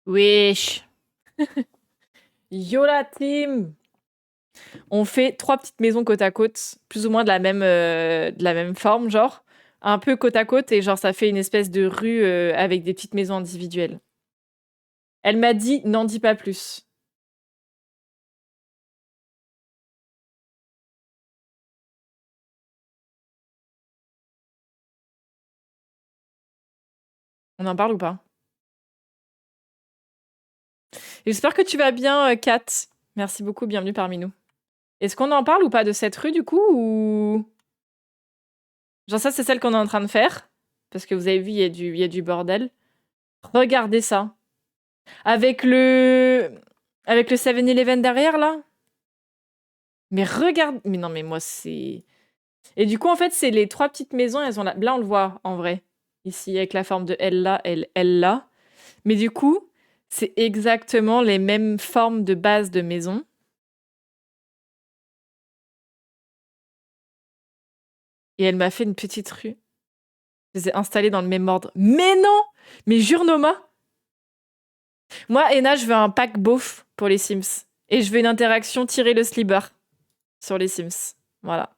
Wesh. Yo la team. On fait 3 petites maisons côte à côte, plus ou moins de la même forme, genre. Un peu côte à côte, et genre ça fait une espèce de rue avec des petites maisons individuelles. Elle m'a dit, n'en dis pas plus. On en parle ou pas? J'espère que tu vas bien, Kat. Merci beaucoup, bienvenue parmi nous. Est-ce qu'on en parle ou pas de cette rue du coup, ou... Genre ça, c'est celle qu'on est en train de faire. Parce que vous avez vu, il y a du bordel. Regardez ça. Avec le... Avec le 7-Eleven derrière, là. Mais regarde... Mais non, mais moi, c'est... Et du coup, en fait, c'est les 3 petites maisons, elles ont là... Là, on le voit, en vrai. Ici, avec la forme de L là, L là. Mais du coup, c'est exactement les mêmes formes de base de maison. Et elle m'a fait une petite rue. Je les ai installées dans le même ordre. Mais non! Mais jure Noma! Moi, Ena, je veux un pack beauf pour les Sims. Et je veux une interaction tirer le sliber sur les Sims. Voilà.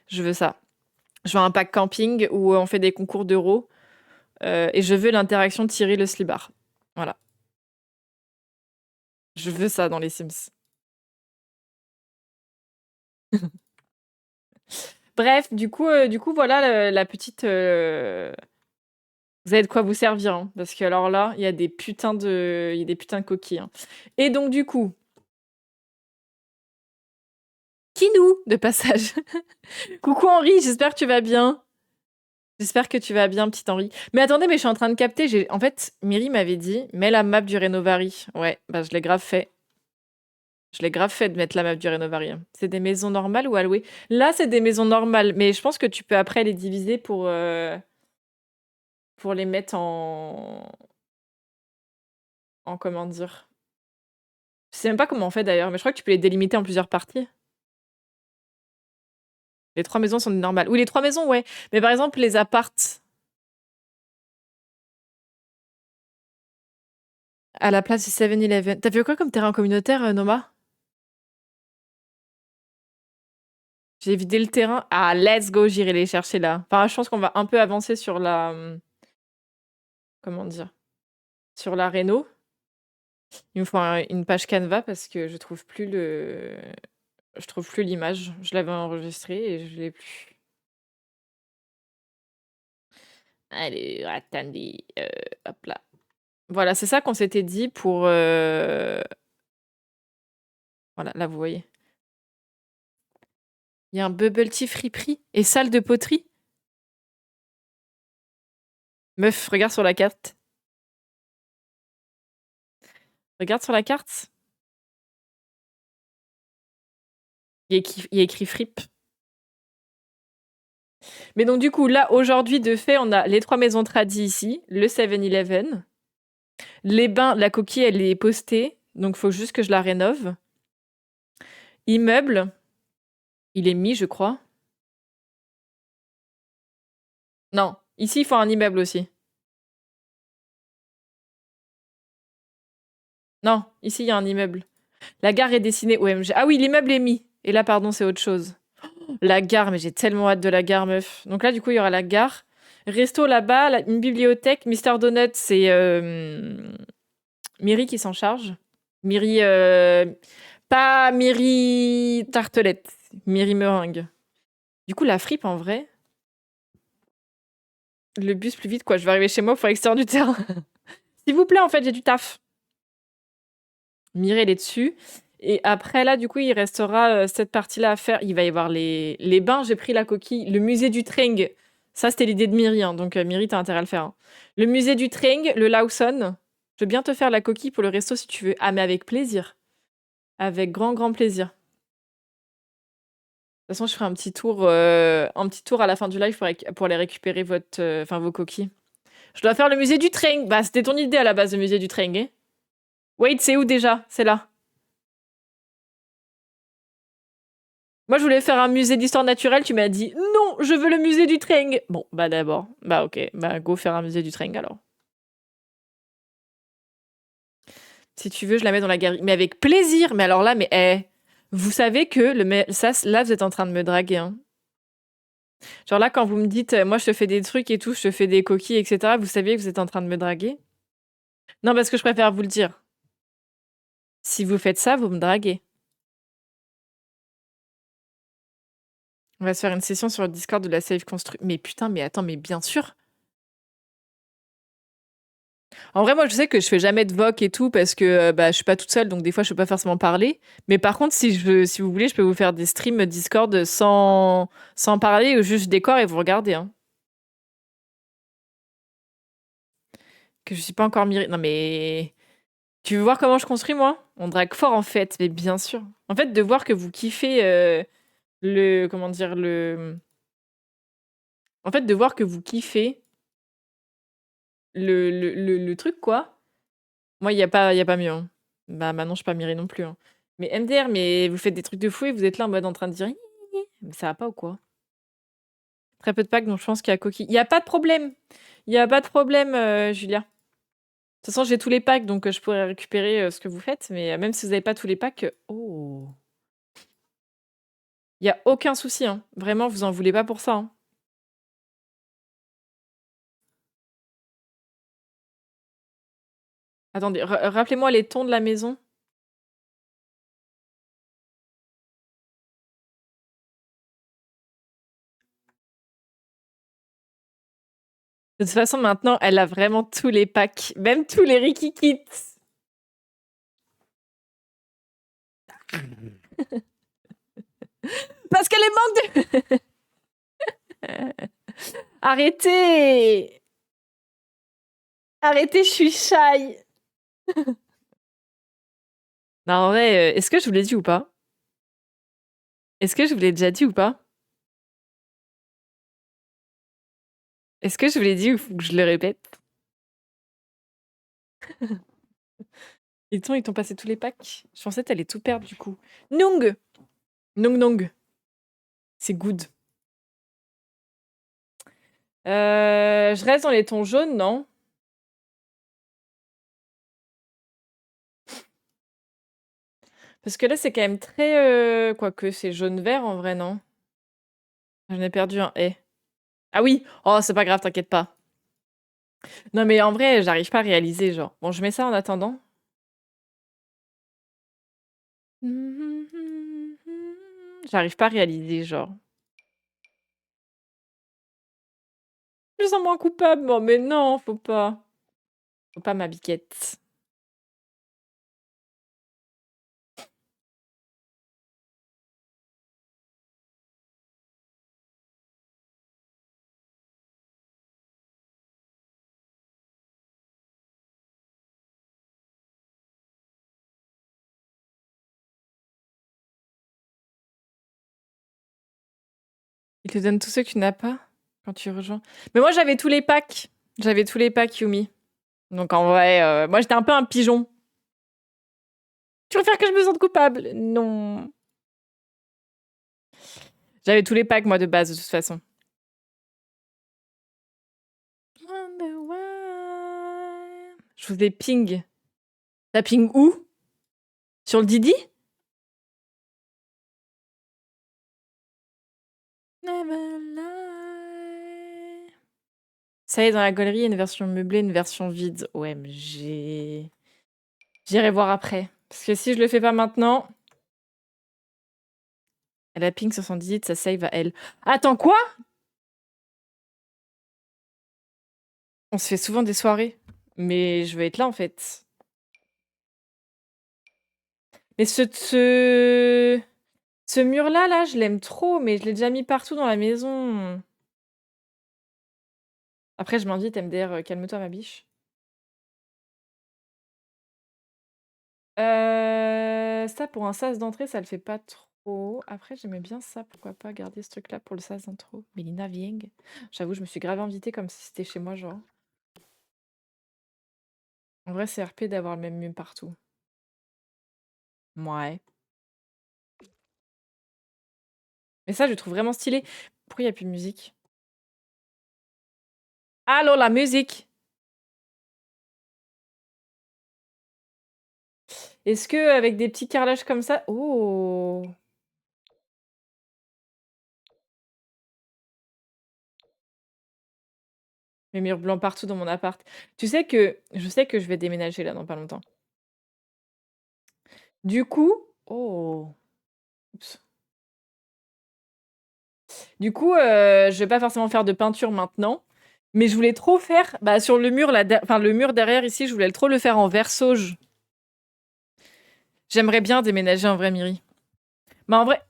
Je veux ça. Je veux un pack camping où on fait des concours d'euros. Et je veux l'interaction tirer le slibar. Voilà. Je veux ça dans les Sims. Bref, du coup, voilà la petite... Vous avez de quoi vous servir, hein, parce que alors là, il y a des putains de coquilles. Hein. Et donc, du coup... Kinou, de passage. Coucou Henri, j'espère que tu vas bien. J'espère que tu vas bien, petit Henri. Mais attendez, mais je suis en train de capter. En fait, Miri m'avait dit, mets la map du Rénovari. Ouais, bah je l'ai grave fait. Je l'ai grave fait de mettre la map du Rénovari. Hein. C'est des maisons normales ou allouées? Là, c'est des maisons normales, mais je pense que tu peux après les diviser pour les mettre en comment dire. Je sais même pas comment on fait d'ailleurs, mais je crois que tu peux les délimiter en plusieurs parties. Les 3 maisons sont normales. Oui, les 3 maisons, ouais. Mais par exemple, les appartes à la place du 7-Eleven. T'as fait quoi comme terrain communautaire, Noma? J'ai vidé le terrain. Ah, let's go, j'irai les chercher là. Enfin, je pense qu'on va un peu avancer sur la... Comment dire? Sur la réno. Il me faut une page Canva parce que je trouve plus le... Je trouve plus l'image. Je l'avais enregistrée et je l'ai plus. Allez, attendez. Hop là. Voilà, c'est ça qu'on s'était dit pour... Voilà, là, vous voyez. Il y a un bubble tea friperie et salle de poterie. Meuf, regarde sur la carte. Regarde sur la carte. Il y a écrit fripe. Mais donc, du coup, là, aujourd'hui, de fait, on a les 3 maisons tradies ici, le 7-Eleven. Les bains, la coquille, elle est postée. Donc, il faut juste que je la rénove. Immeuble, il est mis, je crois. Non, ici, il faut un immeuble aussi. Non, ici, il y a un immeuble. La gare est dessinée OMG. Ah oui, l'immeuble est mis. Et là, pardon, c'est autre chose. La gare, mais j'ai tellement hâte de la gare, meuf. Donc là, du coup, il y aura la gare. Resto là-bas, une bibliothèque. Mister Donut, c'est Miri qui s'en charge. Miri... Pas Miri Tartelette. Miri Meringue. Du coup, la fripe, en vrai... Le bus plus vite, quoi. Je vais arriver chez moi pour extraire du terrain. S'il vous plaît, en fait, j'ai du taf. Mireille, elle est dessus. Et après, là, du coup, il restera cette partie-là à faire. Il va y avoir les bains, j'ai pris la coquille. Le musée du Tring. Ça, c'était l'idée de Miri. Hein, donc, Miri, t'as intérêt à le faire. Hein. Le musée du Tring, le Lawson. Je veux bien te faire la coquille pour le resto si tu veux. Ah, mais avec plaisir. Avec grand, grand plaisir. De toute façon, je ferai un petit tour à la fin du live pour aller récupérer vos coquilles. Je dois faire le musée du Tring. Bah, c'était ton idée à la base, le musée du Tring. Hein. Wait, c'est où déjà? C'est là. Moi, je voulais faire un musée d'histoire naturelle. Tu m'as dit non, je veux le musée du Tring. Bon, bah d'abord. Bah ok. Bah go faire un musée du Tring alors. Si tu veux, je la mets dans la galerie. Mais avec plaisir. Mais alors là, mais vous savez que ça, là, vous êtes en train de me draguer. Hein. Genre là, quand vous me dites, moi, je te fais des trucs et tout, je te fais des coquilles, etc., vous saviez que vous êtes en train de me draguer? Non, parce que je préfère vous le dire. Si vous faites ça, vous me draguez. On va se faire une session sur le Discord de la Save Constru. Mais putain, mais attends, mais bien sûr. En vrai, moi, je sais que je fais jamais de voc et tout parce que bah, je suis pas toute seule, donc des fois, je peux pas forcément parler. Mais par contre, si vous voulez, je peux vous faire des streams Discord sans parler ou juste je décore et vous regardez. Hein. Que je suis pas encore mirée. Non, mais tu veux voir comment je construis, moi? On drague fort, en fait, mais bien sûr. En fait, de voir que vous kiffez comment dire, En fait, de voir que vous kiffez le truc, quoi. Moi, y a pas mieux. Hein. Bah, maintenant, je suis pas mirée non plus. Hein. Mais MDR, mais vous faites des trucs de fou et vous êtes là en mode en train de dire mais ça va pas ou quoi? Très peu de packs, donc je pense qu'il y a coquille. Il y a pas de problème. Il y a pas de problème, Julia. De toute façon, j'ai tous les packs, donc je pourrais récupérer ce que vous faites. Mais même si vous n'avez pas tous les packs, oh, il y a aucun souci. Hein. Vraiment, vous en voulez pas pour ça. Hein. Attendez, rappelez-moi les tons de la maison. De toute façon, maintenant, elle a vraiment tous les packs, même tous les Ricky Kits. Parce qu'elle est manque de... Arrêtez! Arrêtez, je suis shy. Non, en vrai, est-ce que je vous l'ai dit ou pas? Est-ce que je vous l'ai déjà dit ou pas? Est-ce que je vous l'ai dit ou faut que je le répète? Ils t'ont passé tous les packs? Je pensais que t'allais tout perdre du coup. Nung! Nung Nung. C'est good. Je reste dans les tons jaunes, non? Parce que là, c'est quand même très... Quoique, c'est jaune-vert en vrai, non? J'en ai perdu un « Ah oui! Oh, c'est pas grave, t'inquiète pas. Non, mais en vrai, j'arrive pas à réaliser, genre. Bon, je mets ça en attendant. J'arrive pas à réaliser, genre. Je me sens moins coupable. Bon, mais non, faut pas. Faut pas, ma biquette. Il te donne tous ceux que tu n'as pas quand tu rejoins. Mais moi, j'avais tous les packs. J'avais tous les packs, Yumi. Donc en vrai, moi, j'étais un peu un pigeon. Tu préfères que je me sente coupable? Non. J'avais tous les packs, moi, de base, de toute façon. Je vous ai ping. T'as ping où? Sur le Didi? Ça y est, dans la galerie, il y a une version meublée, une version vide. OMG. J'irai voir après. Parce que si je le fais pas maintenant... Elle a ping sur son Didi, ça save à elle. Attends, quoi? On se fait souvent des soirées. Mais je veux être là, en fait. Mais ce mur-là, là, je l'aime trop, mais je l'ai déjà mis partout dans la maison. Après, je m'invite, MDR, calme-toi, ma biche. Ça, pour un sas d'entrée, ça le fait pas trop. Après, j'aimais bien ça, pourquoi pas garder ce truc-là pour le sas d'intro. Mélina Vieng. J'avoue, je me suis grave invitée comme si c'était chez moi, genre. En vrai, c'est RP d'avoir le même mur partout. Ouais. Mais ça, je le trouve vraiment stylé. Pourquoi il n'y a plus de musique? Allô, la musique! Est-ce que avec des petits carrelages comme ça... Oh! Mes murs blancs partout dans mon appart. Tu sais que je sais que je vais déménager là dans pas longtemps. Du coup... Oh! Oups. Du coup, je vais pas forcément faire de peinture maintenant, mais je voulais trop faire... Bah, sur le mur, là, enfin, le mur derrière ici, je voulais trop le faire en vert sauge. J'aimerais bien déménager en vrai, Miri. Mais en vrai...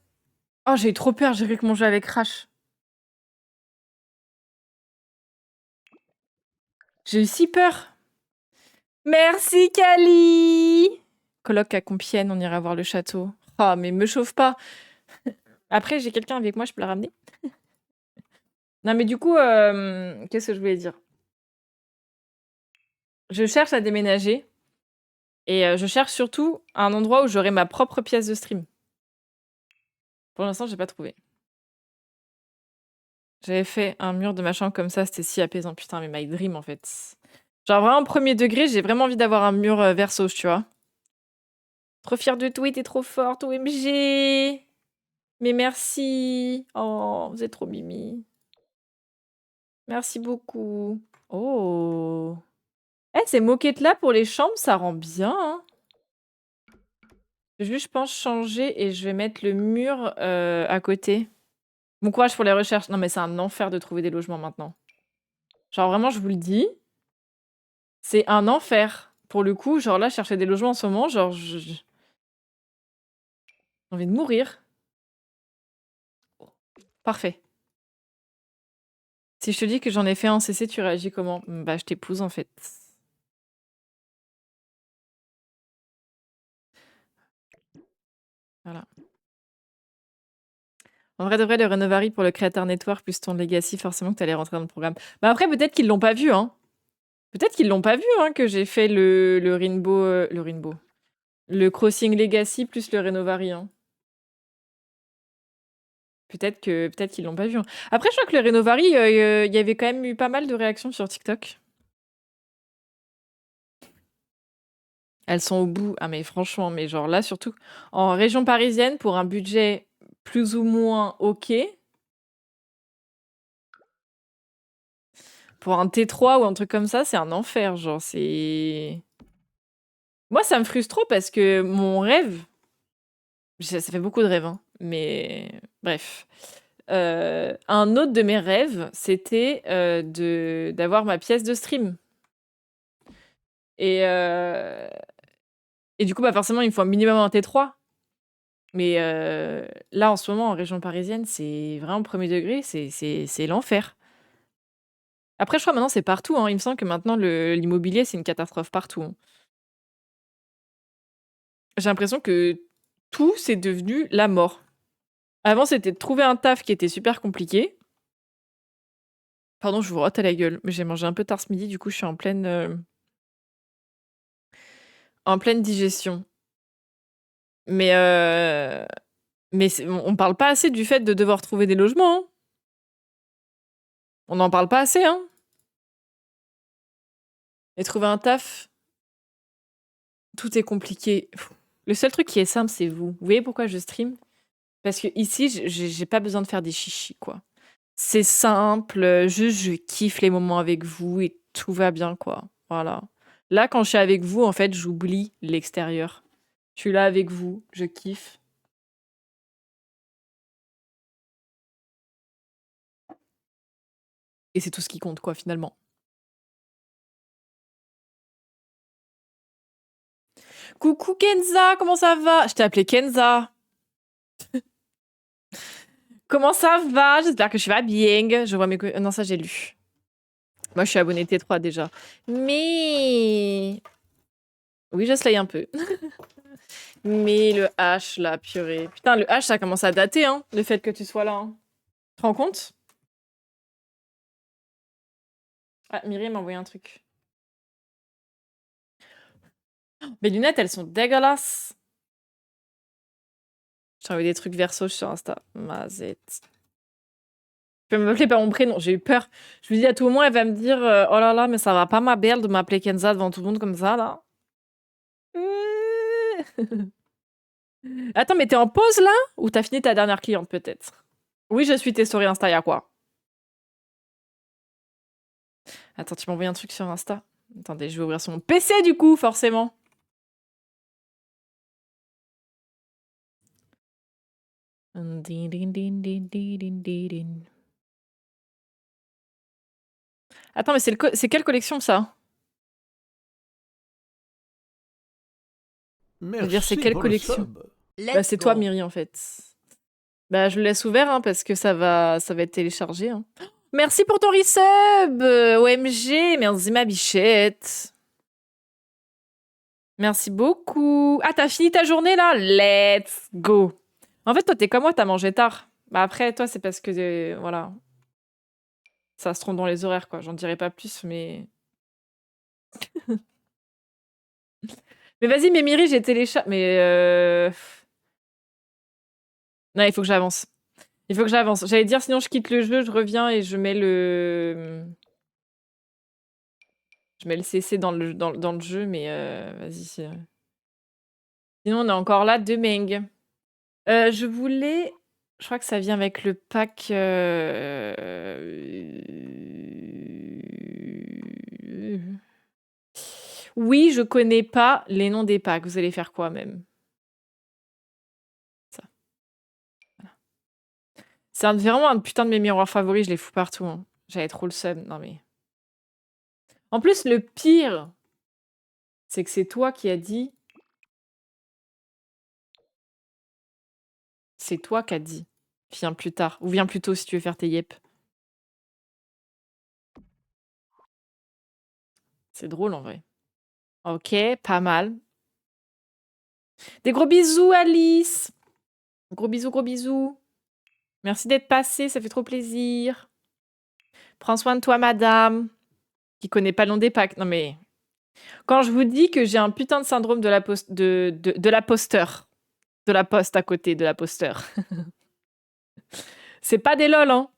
Oh, j'ai eu trop peur, j'ai cru que mon jeu avait crash. J'ai eu si peur. Merci, Kali! Coloc à Compiègne, on ira voir le château. Oh, mais me chauffe pas. Après, j'ai quelqu'un avec moi, je peux la ramener. Non, mais du coup, qu'est-ce que je voulais dire? Je cherche à déménager et je cherche surtout un endroit où j'aurai ma propre pièce de stream. Pour l'instant, j'ai pas trouvé. J'avais fait un mur de ma chambre comme ça, c'était si apaisant. Putain, mais my dream, en fait. Genre, vraiment, premier degré, j'ai vraiment envie d'avoir un mur verso, tu vois. Trop fière de toi, t'es trop forte, OMG! Mais merci! Oh, vous êtes trop mimi. Merci beaucoup. Oh! Eh, ces moquettes-là pour les chambres, ça rend bien, hein. Je vais juste, je pense, changer et je vais mettre le mur à côté. Bon courage pour les recherches. Non, mais c'est un enfer de trouver des logements maintenant. Genre, vraiment, je vous le dis, c'est un enfer. Pour le coup, genre là, chercher des logements en ce moment, genre, j'ai envie de mourir. Parfait. Si je te dis que j'en ai fait un CC, tu réagis comment? Bah, je t'épouse, en fait. Voilà. En vrai de vrai, le Renovary pour le Creator Network plus ton Legacy, forcément que t'allais rentrer dans le programme. Bah après, peut-être qu'ils l'ont pas vu, hein. Peut-être qu'ils l'ont pas vu, hein, que j'ai fait le Rainbow... le Rainbow. Le Crossing Legacy plus le Renovary, hein. Peut-être qu'ils l'ont pas vu, hein. Après, je crois que le Renovary, il y avait quand même eu pas mal de réactions sur TikTok. Elles sont au bout. Ah mais franchement, mais genre là, surtout en région parisienne, pour un budget plus ou moins OK, pour un T3 ou un truc comme ça, c'est un enfer, genre c'est... Moi, ça me frustre trop parce que mon rêve... Ça fait beaucoup de rêves, hein, mais bref. Un autre de mes rêves, c'était d'avoir ma pièce de stream. Et, et du coup, bah forcément, il me faut un minimum un T3. Mais là, en ce moment, en région parisienne, c'est vraiment premier degré, c'est l'enfer. Après, je crois maintenant, c'est partout, hein. Il me semble que maintenant, l'immobilier, c'est une catastrophe partout, hein. J'ai l'impression que tout, c'est devenu la mort. Avant, c'était de trouver un taf qui était super compliqué. Pardon, je vous rote à la gueule, mais j'ai mangé un peu tard ce midi, du coup, je suis en pleine digestion. Mais on parle pas assez du fait de devoir trouver des logements, hein. On n'en parle pas assez, hein. Et trouver un taf, tout est compliqué. Le seul truc qui est simple, c'est vous. Vous voyez pourquoi je stream? Parce que ici, j'ai pas besoin de faire des chichis, quoi. C'est simple, juste je kiffe les moments avec vous et tout va bien, quoi. Voilà. Là, quand je suis avec vous, en fait, j'oublie l'extérieur. Je suis là avec vous, je kiffe. Et c'est tout ce qui compte, quoi, finalement. Coucou Kenza, comment ça va? Je t'ai appelé Kenza. Comment ça va? J'espère que tu vas bien. Je vois mes... Non, ça, j'ai lu. Moi, je suis abonnée T3 déjà. Mais... Oui, je slay un peu. Mais le H, là, purée. Putain, le H, ça commence à dater, hein, le fait que tu sois là, hein. Tu te rends compte? Ah, Myriam m'a envoyé un truc. Mes lunettes, elles sont dégueulasses. J'ai envoyé des trucs verso sur Insta. Mazette. Tu peux m'appeler par mon prénom, j'ai eu peur. Je me dis à tout moment, elle va me dire oh là là, mais ça va pas ma belle de m'appeler Kenza devant tout le monde comme ça, là. Attends, mais t'es en pause là? Ou t'as fini ta dernière cliente peut-être? Oui, je suis tes stories Insta, y'a quoi? Attends, tu m'as envoyé un truc sur Insta? Attendez, je vais ouvrir sur mon PC du coup, forcément. Attends, mais c'est quelle collection ça? Je veux dire, c'est Merci quelle pour le collection? sub. Bah, c'est toi, Miri, en fait. Bah, je le laisse ouvert, hein, parce que ça va être téléchargé. Hein. Merci pour ton resub, OMG, merci ma bichette. Merci beaucoup. Ah, t'as fini ta journée, là? Let's go. En fait, toi, t'es comme moi, t'as mangé tard. Bah après, toi, c'est parce que, voilà, ça se trompe dans les horaires, quoi. J'en dirai pas plus, mais... Mais vas-y, mais Miri, j'ai téléchargé... Mais non, il faut que j'avance. Il faut que j'avance. J'allais dire, sinon je quitte le jeu, je reviens et je mets le... Je mets le CC dans le jeu, mais vas-y. Sinon, on est encore là, demain. Je voulais... Je crois que ça vient avec le pack... Oui, je connais pas les noms des packs. Vous allez faire quoi, même? Ça. Voilà. C'est vraiment un putain de mes miroirs favoris, je les fous partout. Hein. J'avais trop le seum. Non, mais... En plus, le pire, c'est que c'est toi qui as dit... C'est toi qui as dit. Viens plus tard. Ou viens plus tôt si tu veux faire tes yep. C'est drôle, en vrai. Ok, pas mal. Des gros bisous, Alice. Gros bisous, gros bisous. Merci d'être passée, ça fait trop plaisir. Prends soin de toi, madame. Qui connaît pas le nom des packs. Non, mais... Quand je vous dis que j'ai un putain de syndrome de la de l'aposteur. De la poste à côté de l'aposteur. C'est pas des lol, hein.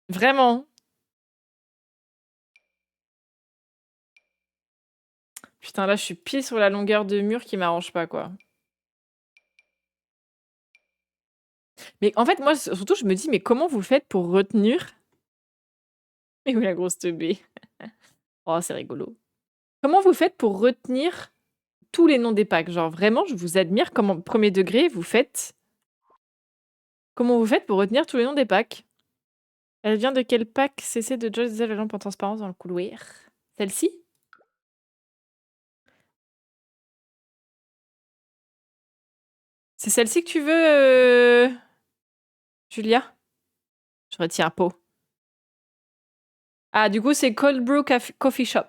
Vraiment. Putain, là, je suis pied sur la longueur de mur qui m'arrange pas, quoi. Mais en fait, moi, surtout, je me dis, mais comment vous faites pour retenir... Mais où la grosse teubée? Oh, c'est rigolo. Comment vous faites pour retenir tous les noms des packs? Genre, vraiment, je vous admire comment, premier degré, vous faites... Comment vous faites pour retenir tous les noms des packs? Elle vient de quel pack? Cessez de Joyce la lampe en transparence dans le couloir. Celle-ci? C'est celle-ci que tu veux, Julia? Je retiens pot. Ah, du coup, c'est Cold Brew Coffee Shop.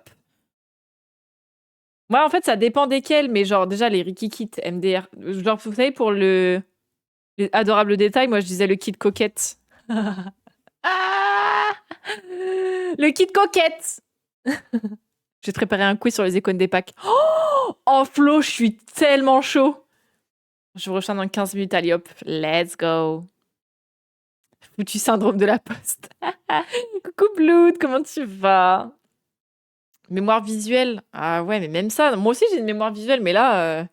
Moi, en fait, ça dépend desquels, mais genre, déjà, les Ricky Kit, MDR. Genre, vous savez, pour les adorables détails, moi, je disais le kit coquette. Ah le kit coquette. J'ai préparé un quiz sur les icônes des packs. Oh, Flo, je suis tellement chaud. Je vous rejoins dans 15 minutes, allez hop, let's go. Foutu syndrome de la poste. Coucou Blood, comment tu vas? Mémoire visuelle. Ah ouais, mais même ça, moi aussi j'ai une mémoire visuelle, mais là,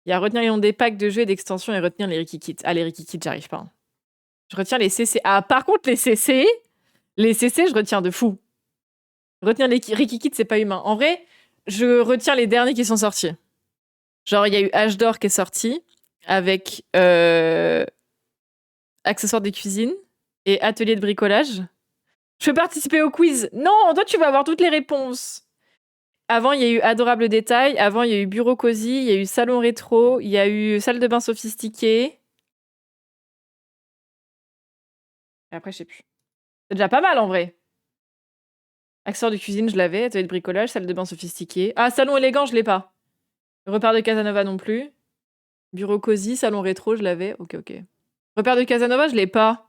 il y a retenir les noms des packs de jeux et d'extensions et retenir les Ricky Kits. Ah, les Ricky Kits, j'arrive pas. Hein. Je retiens les CC. Ah, par contre, les CC, je retiens de fou. Retenir les Ricky Kits, c'est pas humain. En vrai, je retiens les derniers qui sont sortis. Genre, il y a eu H d'or qui est sorti avec accessoires de cuisine et atelier de bricolage. Je peux participer au quiz. Non, toi, tu vas avoir toutes les réponses. Avant, il y a eu Adorable Détail. Avant, il y a eu Bureau Cosy. Il y a eu Salon Rétro. Il y a eu Salle de bain sophistiquée. Et après, je sais plus. C'est déjà pas mal, en vrai. Accessoires de cuisine, je l'avais. Atelier de bricolage. Salle de bain sophistiquée. Ah, Salon élégant, je l'ai pas. Repère de Casanova non plus. Bureau Cosy. Salon Rétro, je l'avais. Ok, ok. Repère de Casanova, je l'ai pas.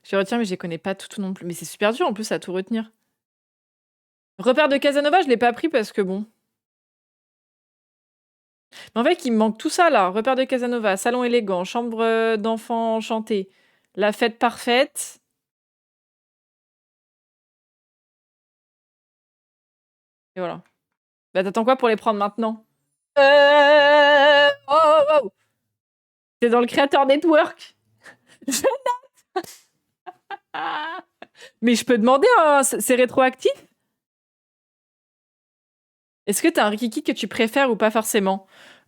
Je les retiens, mais je les connais pas tout non plus. Mais c'est super dur, en plus, à tout retenir. Repère de Casanova, je l'ai pas pris parce que bon... Mais en fait, il me manque tout ça, là. Repère de Casanova, salon élégant, chambre d'enfant enchantée, la fête parfaite. Et voilà. Bah t'attends quoi pour les prendre maintenant? Oh, oh, oh. T'es dans le Creator Network. Je note. Mais je peux demander, c'est rétroactif? Est-ce que t'as un Rikiki que tu préfères ou pas forcément?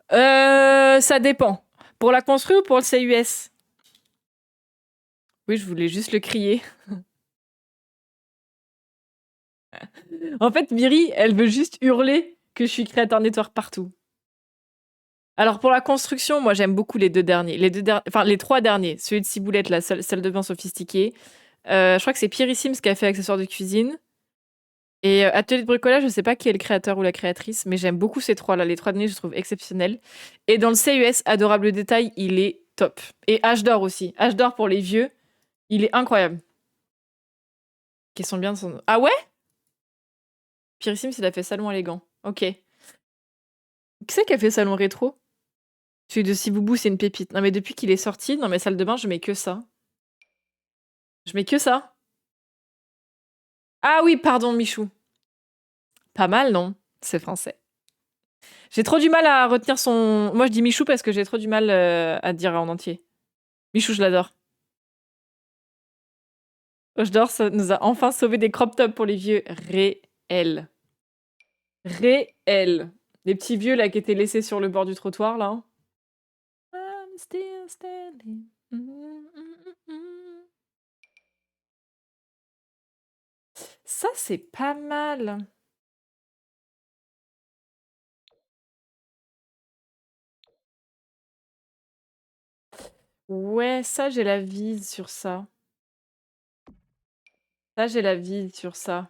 Ça dépend. Pour la construire ou pour le CUS? Oui, je voulais juste le crier. En fait, Miri, elle veut juste hurler que je suis Creator Network partout. Alors pour la construction, moi j'aime beaucoup les deux derniers. Enfin, les trois derniers. Celui de Ciboulette, la salle de bain sophistiquée. Je crois que c'est Pierrissimes qui a fait accessoires de cuisine. Et Atelier de bricolage, je sais pas qui est le créateur ou la créatrice, mais j'aime beaucoup ces trois-là. Les trois derniers, je les trouve exceptionnels. Et dans le CUS, Adorable Détail, il est top. Et H d'or aussi. H d'or pour les vieux, il est incroyable. Qui sont bien de son... Ah ouais? Pierrissimes, il a fait salon élégant. Ok. Qui c'est qui a fait salon rétro? Celui de Siboubou, c'est une pépite. Non mais depuis qu'il est sorti, dans mes salles de bain, je mets que ça. Je mets que ça. Ah oui, pardon, Michou. Pas mal, non? C'est français. J'ai trop du mal à retenir son... Moi, je dis Michou parce que j'ai trop du mal à dire en entier. Michou, je l'adore. J'adore, ça nous a enfin sauvé des crop tops pour les vieux. Réel. Réel. Les petits vieux, là, qui étaient laissés sur le bord du trottoir, là. I'm still standing. Ça, c'est pas mal. Ouais, ça, j'ai la vise sur ça. Ça, j'ai la vise sur ça.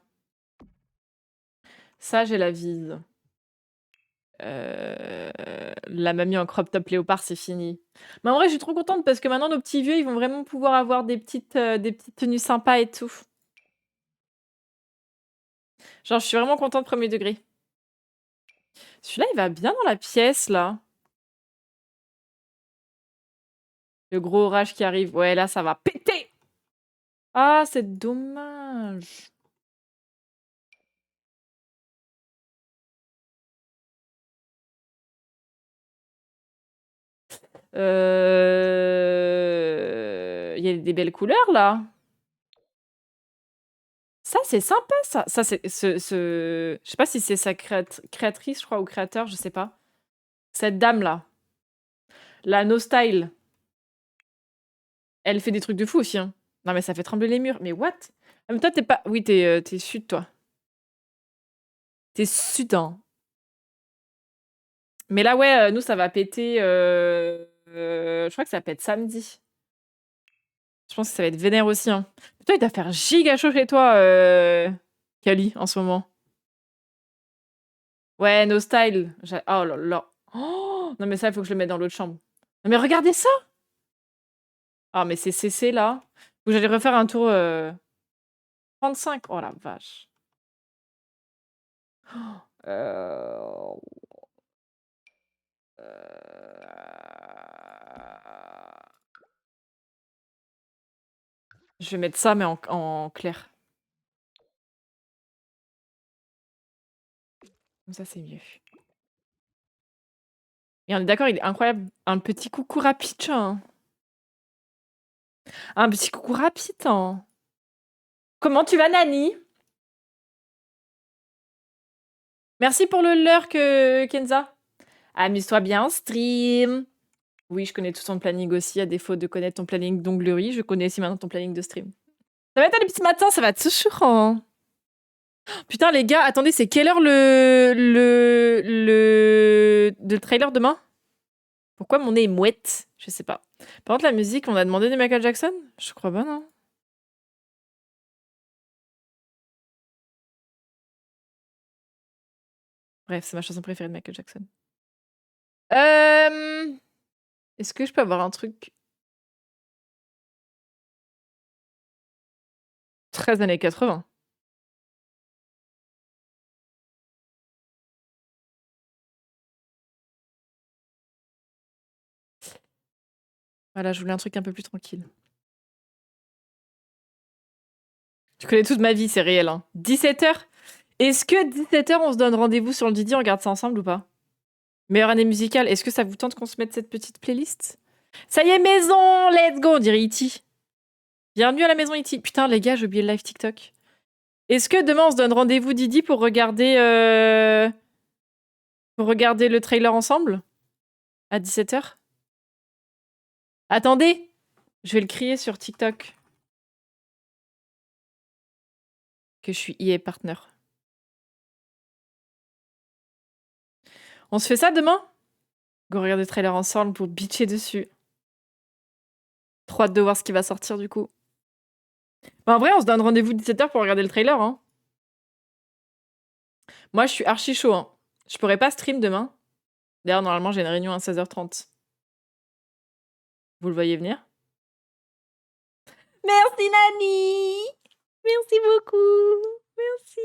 Ça, j'ai la vise. La mamie en crop top léopard, c'est fini. Mais en vrai, je suis trop contente parce que maintenant, nos petits vieux, ils vont vraiment pouvoir avoir des petites tenues sympas et tout. Genre, je suis vraiment contente premier degré. Celui-là, il va bien dans la pièce, là. Le gros orage qui arrive. Ouais, là, ça va péter. Ah, c'est dommage. Il y a des belles couleurs, là. Ça, c'est sympa, ça. Ça, c'est... Je sais pas si c'est sa créatrice, je crois, ou créateur, je sais pas. Cette dame-là. La No Style. Elle fait des trucs de fou aussi, hein. Non, mais ça fait trembler les murs. Mais what? Ah, mais toi, t'es pas... Oui, t'es sud, toi. T'es sud, hein. Mais là, ouais, nous, ça va péter... je crois que ça pète samedi. Je pense que ça va être vénère aussi, hein. Mais toi, il doit faire giga chaud chez toi, Kali, en ce moment. Ouais, No Style. Oh là là. Oh non, mais ça, il faut que je le mette dans l'autre chambre. Non, mais regardez ça! Ah, mais c'est CC, là. Faut que j'allais refaire un tour... 35. Oh la vache. Euh... Je vais mettre ça, mais en clair. Comme ça, c'est mieux. Et on est d'accord, il est incroyable. Un petit coucou rapide, hein. Un petit coucou rapide, hein. Comment tu vas, Nani? Merci pour le lurk, Kenza. Amuse-toi bien en stream. Oui, je connais tout ton planning aussi, à défaut de connaître ton planning d'onglerie. Je connais aussi maintenant ton planning de stream. Ça va être les petits matins, ça va être toujours, hein. Putain, les gars, attendez, c'est quelle heure le trailer demain? Pourquoi mon nez est mouette? Je sais pas. Par contre, la musique, on a demandé de Michael Jackson? Je crois pas, non? Bref, c'est ma chanson préférée de Michael Jackson. Est-ce que je peux avoir un truc 13 années 80? Voilà, je voulais un truc un peu plus tranquille. Je connais toute ma vie, c'est réel, hein. 17h? Est-ce que 17h, on se donne rendez-vous sur le Didi, on regarde ça ensemble ou pas? Meilleure année musicale, est-ce que ça vous tente qu'on se mette cette petite playlist? Ça y est, maison, let's go, on dirait E.T. Bienvenue à la maison E.T. Putain, les gars, j'ai oublié le live TikTok. Est-ce que demain, on se donne rendez-vous, Didi, pour regarder le trailer ensemble? À 17h? Attendez, je vais le crier sur TikTok. Que je suis EA partner. On se fait ça demain? Go regarder le trailer ensemble pour bitcher dessus. Trop hâte de voir ce qui va sortir du coup. Bah, en vrai, on se donne rendez-vous 17h pour regarder le trailer. Hein. Moi, je suis archi chaud. Hein. Je pourrais pas stream demain. D'ailleurs, normalement, j'ai une réunion à 16h30. Vous le voyez venir? Merci, Nani! Merci beaucoup! Merci!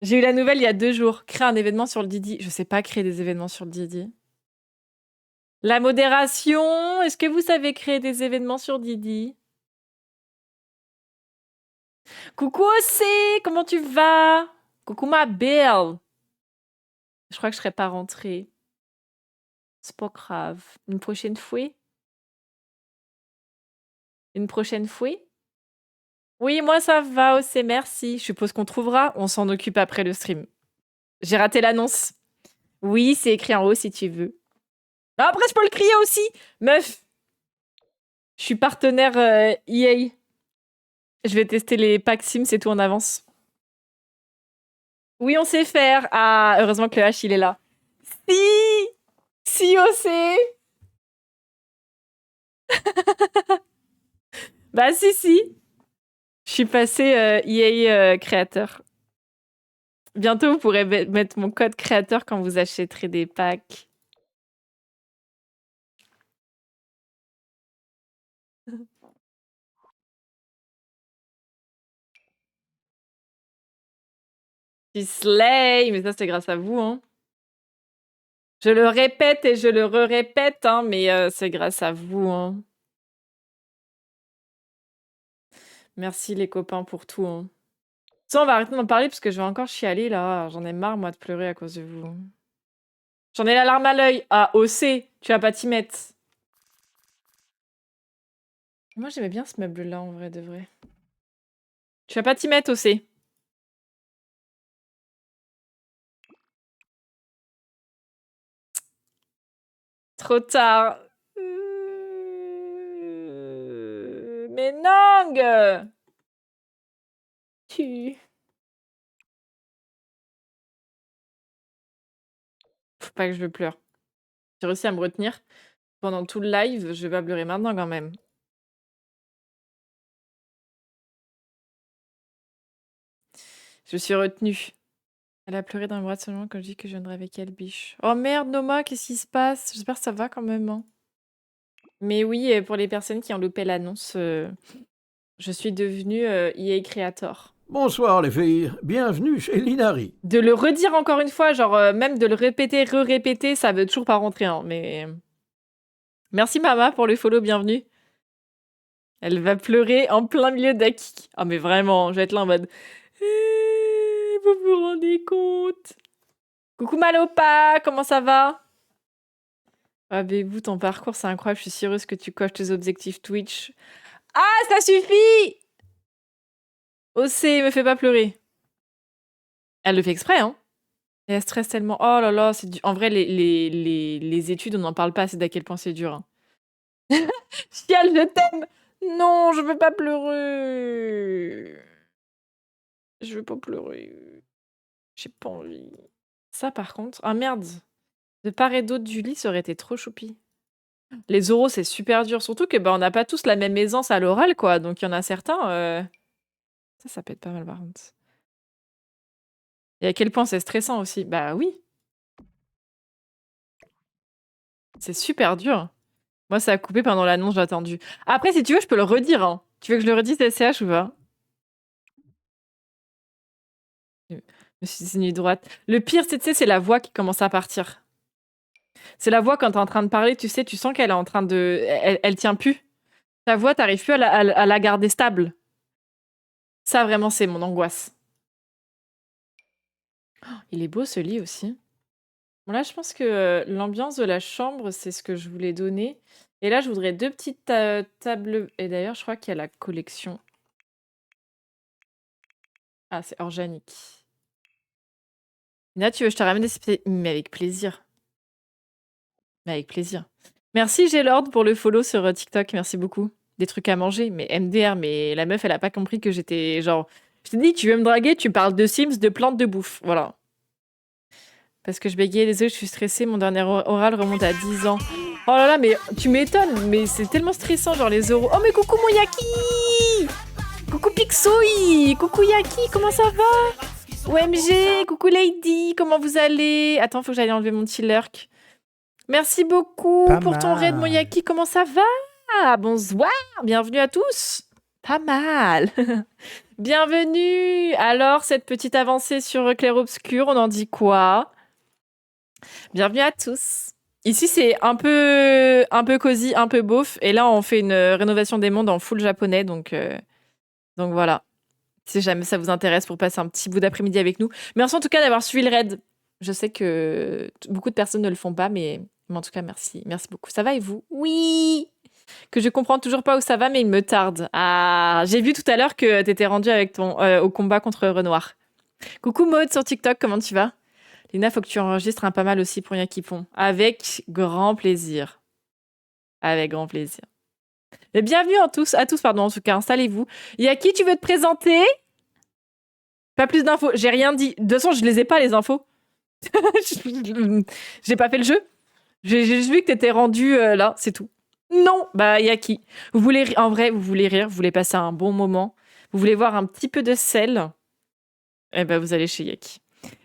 J'ai eu la nouvelle il y a 2 jours. Créer un événement sur le Didi. Je sais pas créer des événements sur le Didi. La modération, est-ce que vous savez créer des événements sur Didi? Coucou Océ, comment tu vas? Coucou ma belle. Je crois que je serais pas rentrée. C'est pas grave. Une prochaine fois? Une prochaine fois? Oui, moi ça va Océ, merci. Je suppose qu'on trouvera. On s'en occupe après le stream. J'ai raté l'annonce. Oui, c'est écrit en haut si tu veux. Ah, après, je peux le crier aussi. Meuf, je suis partenaire EA. Je vais tester les packs Sims et tout en avance. Oui, on sait faire. Ah, heureusement que le H, il est là. Si! Si, OC! Bah, si. Je suis passé EA créateur. Bientôt, vous pourrez mettre mon code créateur quand vous achèterez des packs. Tu slay! Mais ça, c'est grâce à vous, hein. Je le répète et je le répète, hein, mais c'est grâce à vous, hein. Merci les copains pour tout, hein. Ça, on va arrêter d'en parler parce que je vais encore chialer, là. J'en ai marre, moi, de pleurer à cause de vous. J'en ai la larme à l'œil. Ah, OC, tu vas pas t'y mettre. Moi, j'aimais bien ce meuble-là, en vrai, de vrai. Tu vas pas t'y mettre, OC. Trop tard. Mais non! Tu... Faut pas que je pleure. J'ai réussi à me retenir pendant tout le live. Je vais pas pleurer maintenant, quand même. Je suis retenue. Elle a pleuré dans les bras de seulement quand je dis que je viendrai avec elle, biche. Oh merde, Noma, qu'est-ce qui se passe? J'espère que ça va quand même. Hein. Mais oui, pour les personnes qui ont loupé l'annonce, je suis devenue EA Creator. Bonsoir les filles, bienvenue chez Linari. De le redire encore une fois, genre même de le répéter, re-répéter, ça veut toujours pas rentrer. Hein, mais merci Mama pour le follow, bienvenue. Elle va pleurer en plein milieu d'Aki. Ah mais vraiment, je vais être là en mode... vous vous rendez compte? Coucou Malopa, comment ça va? Ah Bébou, ton parcours c'est incroyable, je suis si heureuse que tu coches tes objectifs Twitch. Ah, ça suffit! OC, me fais pas pleurer. Elle le fait exprès, hein? Et elle stresse tellement. Oh là là, c'est en vrai, les études, on n'en parle pas assez d'à quel point c'est dur. Hein. Chial, je t'aime! Non, je veux pas pleurer. Je veux pas pleurer. J'ai pas envie. Ça, par contre... Ah merde! De part et d'autre du lit, ça aurait été trop choupi. Les oraux, c'est super dur. Surtout que on n'a pas tous la même aisance à l'oral, quoi. Donc il y en a certains... Ça peut être pas mal, par contre. Et à quel point c'est stressant aussi. Bah oui. C'est super dur. Moi, ça a coupé pendant l'annonce, j'ai attendu. Après, si tu veux, je peux le redire. Hein. Tu veux que je le redise SCH ou pas? Je me suis dit, c'est une droite. Le pire, tu sais, c'est la voix qui commence à partir. C'est la voix quand t'es en train de parler, tu sais, tu sens qu'elle est en train de... Elle tient plus. Ta voix, t'arrives plus à la garder stable. Ça, vraiment, c'est mon angoisse. Il est beau ce lit aussi. Bon là, je pense que, l'ambiance de la chambre, c'est ce que je voulais donner et là, je voudrais 2 petites tables et d'ailleurs, je crois qu'il y a la collection. Ah, c'est organique. Là, tu veux que je te ramène des mais avec plaisir, mais avec plaisir. Merci Gélord pour le follow sur, TikTok, merci beaucoup. Des trucs à manger, mais MDR, mais la meuf, elle a pas compris que j'étais genre je t'ai dit: «Tu veux me draguer, tu parles de Sims, de plantes, de bouffe». Voilà. Parce que je bégayais, désolée, je suis stressée, mon dernier oral remonte à 10 ans. Oh là là, mais tu m'étonnes, mais c'est tellement stressant, genre les oraux. Oh mais coucou mon Yaki! Coucou Pixoy! Coucou Yaki, comment ça va? OMG, coucou Lady, comment vous allez? Attends, faut que j'aille enlever mon petit lurk. Merci beaucoup Pas pour ton raid, mon mal. Yaki, comment ça va? Bonsoir, bienvenue à tous. Pas mal. Bienvenue. Alors, cette petite avancée sur Clair Obscur, on en dit quoi? Bienvenue à tous. Ici, c'est un peu cosy, un peu beauf. Et là, on fait une rénovation des mondes en full japonais. Donc voilà. Si jamais ça vous intéresse pour passer un petit bout d'après-midi avec nous. Merci en tout cas d'avoir suivi le raid. Je sais que beaucoup de personnes ne le font pas, mais en tout cas, merci. Merci beaucoup. Ça va et vous? Oui! Que je comprends toujours pas où ça va, mais il me tarde. Ah, j'ai vu tout à l'heure que t'étais rendu avec ton au combat contre Renoir. Coucou Maud sur TikTok, comment tu vas? Lina, faut que tu enregistres un pas mal aussi pour Yakipon. Avec grand plaisir. Avec grand plaisir. Et bienvenue à tous, pardon, en tout cas, installez-vous. Yaki, tu veux te présenter? Pas plus d'infos, j'ai rien dit. De toute façon, je les ai pas, les infos. J'ai pas fait le jeu. J'ai juste vu que t'étais rendu là, c'est tout. Non, bah Yaki. Vous voulez en vrai, vous voulez rire, vous voulez passer un bon moment, vous voulez voir un petit peu de sel, eh ben vous allez chez Yaki.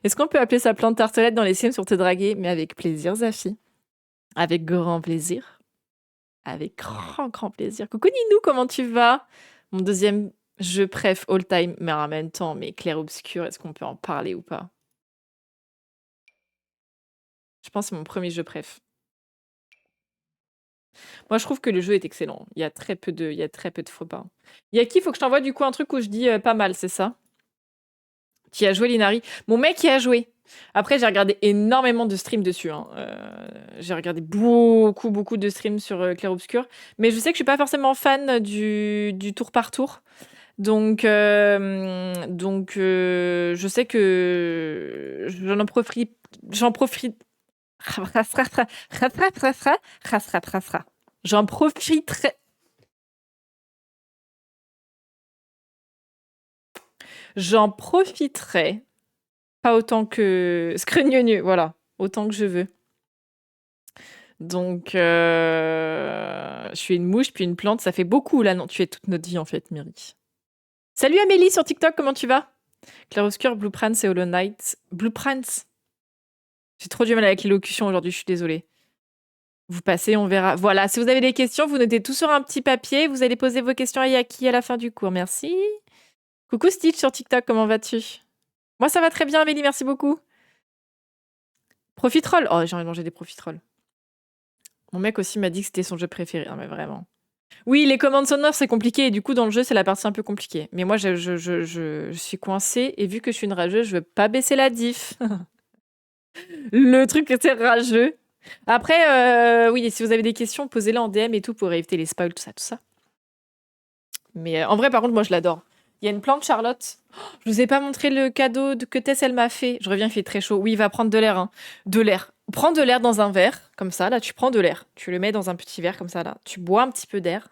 Est-ce qu'on peut appeler ça plante tartelette dans les Sims pour te draguer? Mais avec plaisir, Zafi. Avec grand plaisir. Avec grand plaisir. Coucou Ninou, comment tu vas? Mon deuxième jeu préf all time, mais en même temps, mais clair obscur, est-ce qu'on peut en parler ou pas? Je pense que c'est mon premier jeu préf. Moi, je trouve que le jeu est excellent. Il y a très peu de faux pas. Yaki, faut que je t'envoie du coup un truc où je dis pas mal, c'est ça? Qui a joué l'Inari? Mon mec y a joué. Après, j'ai regardé énormément de streams dessus. Hein. J'ai regardé beaucoup de streams sur Clair Obscur. Mais je sais que je suis pas forcément fan du tour par tour. Donc, je sais que j'en profite. J'en profiterai. J'en profiterai. Pas autant que Scrugnogneux, voilà. Autant que je veux. Donc, je suis une mouche, puis une plante. Ça fait beaucoup, là, non? Tu es toute notre vie, en fait, Miri. Salut Amélie sur TikTok, comment tu vas? Clair Obscur, Blueprints et Hollow Knight. Blueprints. J'ai trop du mal avec l'élocution aujourd'hui, je suis désolée. Vous passez, on verra. Voilà, si vous avez des questions, vous notez tout sur un petit papier. Vous allez poser vos questions à Yaki à la fin du cours. Merci. Coucou Stitch sur TikTok, comment vas-tu? Moi, ça va très bien, Amélie, merci beaucoup. Profiterole. Oh, j'ai envie de manger des profiteroles. Mon mec aussi m'a dit que c'était son jeu préféré. Non, mais vraiment. Oui, les commandes sonores, c'est compliqué. Et du coup, dans le jeu, c'est la partie un peu compliquée. Mais moi, je suis coincée. Et vu que je suis une rageuse, je veux pas baisser la diff. Le truc, c'est rageux. Après, oui, si vous avez des questions, posez-les en DM et tout pour éviter les spoils, tout ça. Mais en vrai, par contre, moi, je l'adore. Il y a une plante Charlotte. Oh, je vous ai pas montré le cadeau que Tess, elle m'a fait. Je reviens, il fait très chaud. Oui, il va prendre de l'air. Hein. De l'air. Prends de l'air dans un verre, comme ça. Là, tu prends de l'air. Tu le mets dans un petit verre, comme ça, là. Tu bois un petit peu d'air.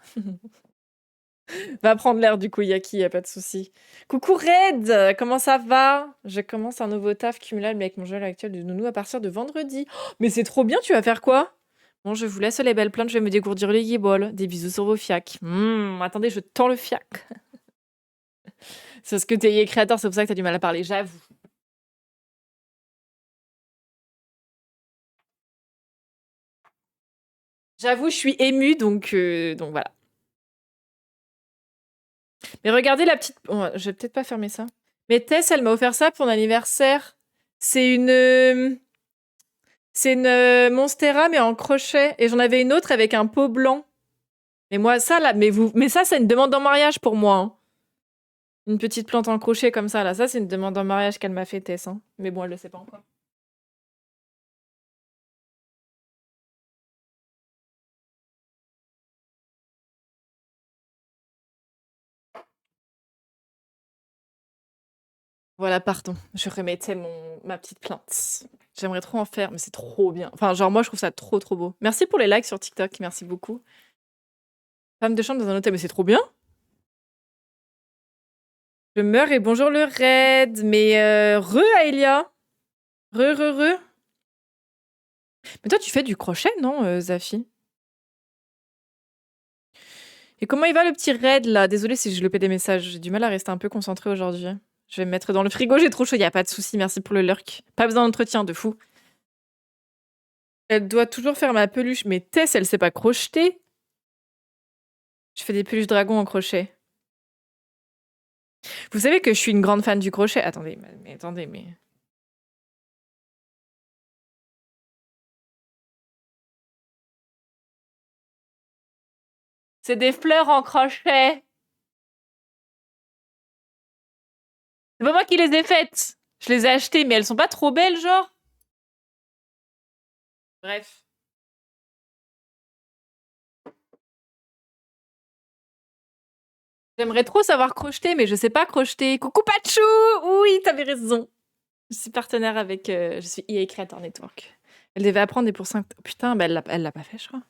Va prendre l'air, du coup, Yaki, y a pas de souci. Coucou Red, comment ça va? Je commence un nouveau taf cumulable avec mon jeu actuel de nounou à partir de vendredi. Oh, mais c'est trop bien, tu vas faire quoi? Bon, je vous laisse les belles plaintes, je vais me dégourdir les guibolles. Des bisous sur vos fiacs. Attendez, je tends le fiac. C'est parce que t'es créateur, c'est pour ça que t'as du mal à parler, j'avoue. J'avoue, je suis émue, donc voilà. Mais regardez la petite... Oh, je vais peut-être pas fermer ça. Mais Tess, elle m'a offert ça pour mon anniversaire. C'est une... C'est une Monstera, mais en crochet. Et j'en avais une autre avec un pot blanc. Mais moi, ça, là... Mais ça, c'est une demande en mariage pour moi. Hein. Une petite plante en crochet comme ça, là. Ça, c'est une demande en mariage qu'elle m'a fait, Tess. Hein. Mais bon, elle le sait pas encore. Voilà, pardon. Je remettais ma petite plante. J'aimerais trop en faire, mais c'est trop bien. Enfin, genre, moi, je trouve ça trop, trop beau. Merci pour les likes sur TikTok. Merci beaucoup. Femme de chambre dans un hôtel, mais c'est trop bien. Je meurs et bonjour le raid. Mais Aelia. Re. Mais toi, tu fais du crochet, non, Zafi? Et comment il va le petit raid, là? Désolée si je loupais des messages. J'ai du mal à rester un peu concentrée aujourd'hui. Je vais me mettre dans le frigo, j'ai trop chaud. Y a pas de souci, merci pour le lurk. Pas besoin d'entretien, de fou. Elle doit toujours faire ma peluche. Mais Tess, elle sait pas crocheter. Je fais des peluches dragons en crochet. Vous savez que je suis une grande fan du crochet. Attendez, mais... C'est des fleurs en crochet. C'est pas moi qui les ai faites. Je les ai achetées, mais elles sont pas trop belles, genre. Bref. J'aimerais trop savoir crocheter, mais je sais pas crocheter. Coucou Pachou. Oui, t'avais raison. Je suis partenaire avec... je suis EA Creator Network. Elle devait apprendre des pour 5... Putain, bah elle l'a pas fait, je crois.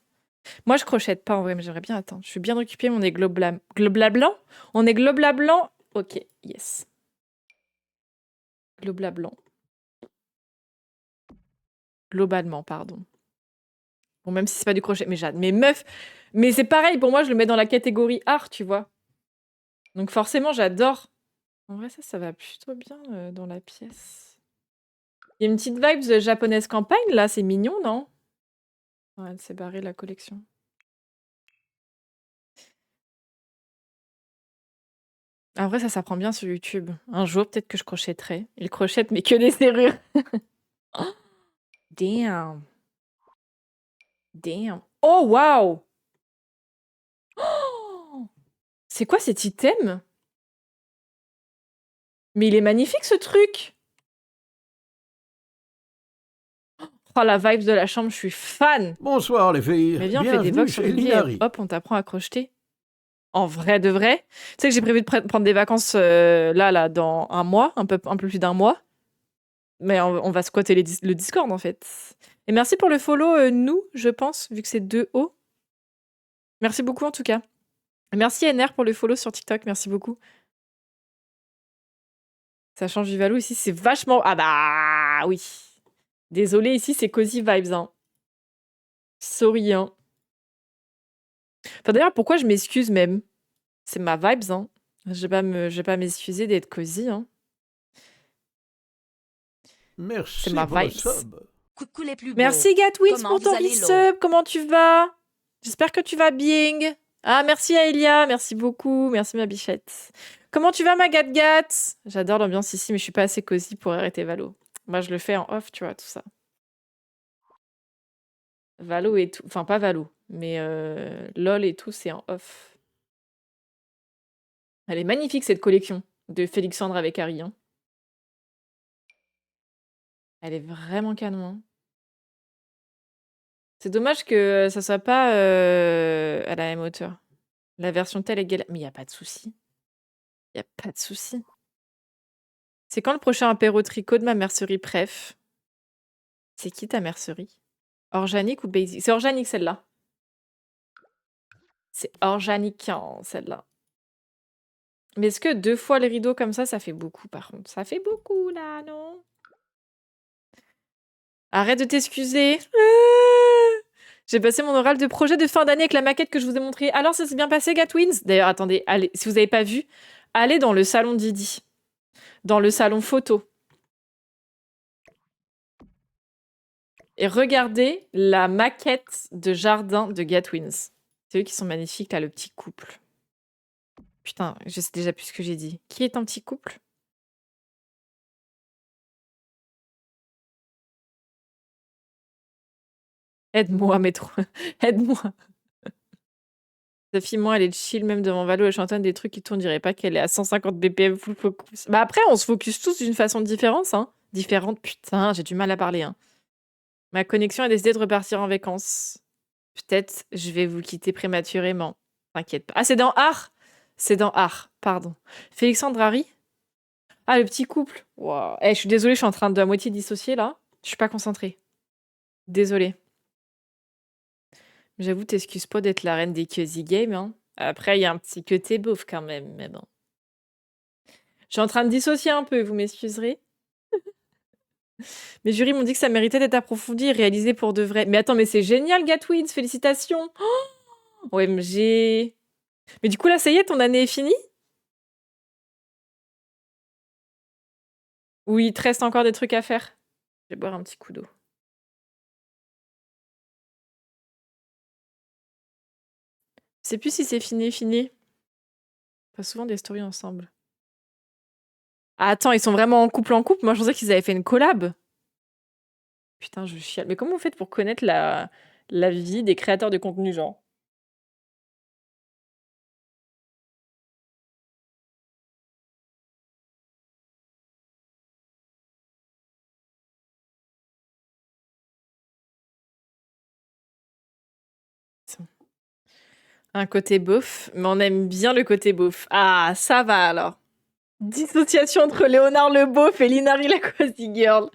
Moi, je crochette pas en vrai, mais j'aimerais bien attendre. Je suis bien occupée, on est Globla blanc. On est Globla blanc. Ok, yes. Globla blanc. Globalement, pardon. Bon, même si c'est pas du crochet, mais j'adore. Mais meuf, mais c'est pareil, pour moi, je le mets dans la catégorie art, tu vois. Donc forcément, j'adore. En vrai, ça va plutôt bien dans la pièce. Il y a une petite vibe de japonaise campagne, là, c'est mignon, non? Ouais, elle s'est barrée, la collection. En vrai, ça s'apprend bien sur YouTube. Un jour, peut-être que je crochetterai. Il crochette, mais que des serrures. Oh, damn. Damn. Oh, waouh! Oh, c'est quoi cet item? Mais il est magnifique, ce truc! Oh, la vibe de la chambre, je suis fan! Bonsoir les filles, Mais viens, on fait des bienvenue vox sur chez Lily et Linari. hop, on t'apprend à crocheter. En vrai de vrai. Tu sais que j'ai prévu de prendre des vacances là, dans un mois, un peu plus d'un mois. Mais on va squatter le Discord, en fait. Et merci pour le follow, nous, je pense, vu que c'est 2 O. Merci beaucoup, en tout cas. Merci, NR, pour le follow sur TikTok. Merci beaucoup. Ça change du Valo, ici, c'est vachement... Ah bah, oui. Désolé, ici, c'est cozy vibes, hein. Sorry, hein. Enfin, d'ailleurs, pourquoi je m'excuse même? C'est ma vibes, hein. Je vais pas m'excuser d'être cozy, hein. C'est Merci ma pour le vibes. sub. Coucou les plus beaux. Merci Gatwins Comment pour ton vous allez, resub. Comment tu vas? J'espère que tu vas bien. Ah, merci Aelia. Merci beaucoup. Merci ma bichette. Comment tu vas ma Gat? J'adore l'ambiance ici, mais je suis pas assez cosy pour arrêter Valo. Moi, je le fais en off, tu vois, tout ça. Valo et tout. Enfin, pas Valo, mais LOL et tout, c'est en off. Elle est magnifique, cette collection de Félixandre avec Harry. Hein. Elle est vraiment canon. Hein. C'est dommage que ça soit pas à la même hauteur. La version telle égale... Mais il y a pas de souci. Il y a pas de souci. C'est quand le prochain apéro tricot de ma mercerie préf? C'est qui ta mercerie? Organique ou basic? C'est organique celle-là. C'est organique hein, celle-là. Mais est-ce que 2 fois les rideaux comme ça fait beaucoup par contre? Ça fait beaucoup là, non? Arrête de t'excuser. J'ai passé mon oral de projet de fin d'année avec la maquette que je vous ai montrée. Alors ça s'est bien passé, Gatwins? D'ailleurs, attendez, allez, si vous n'avez pas vu, allez dans le salon Didi. Dans le salon photo. Et regardez la maquette de jardin de Gatwins. C'est eux qui sont magnifiques, là, le petit couple. Putain, je sais déjà plus ce que j'ai dit. Qui est un petit couple? Aide-moi, métro. Aide-moi. Sa fille, moi, elle est chill même devant Valo, elle chantonne des trucs qui tournent, on dirait pas qu'elle est à 150 BPM full focus. Bah après, on se focus tous d'une façon différente, hein. Différente, putain, j'ai du mal à parler, hein. Ma connexion a décidé de repartir en vacances. Peut-être je vais vous quitter prématurément. T'inquiète pas. Ah, c'est dans Art. C'est dans Art, pardon. Félixandre Harry. Ah, le petit couple. Wow. Eh, je suis désolée, je suis en train de à moitié dissocier là. Je suis pas concentrée. Désolée. J'avoue, t'excuses pas d'être la reine des cozy games, hein. Après, il y a un petit côté beauf quand même, mais bon. Je suis en train de dissocier un peu, vous m'excuserez. Mes jurys m'ont dit que ça méritait d'être approfondi et réalisé pour de vrai. Mais attends, mais c'est génial, Gatwins, félicitations. Oh, OMG. Mais du coup, là, ça y est, ton année est finie? Oui, il te reste encore des trucs à faire. Je vais boire un petit coup d'eau. Je sais plus si c'est fini. Pas souvent des stories ensemble. Ah, attends, ils sont vraiment en couple? Moi, je pensais qu'ils avaient fait une collab. Putain, je chiale. Mais comment vous faites pour connaître la vie des créateurs de contenu, genre? Un côté beauf, mais on aime bien le côté beauf. Ah, ça va alors. Dissociation entre Léonard le beauf et Linari la cozy girl.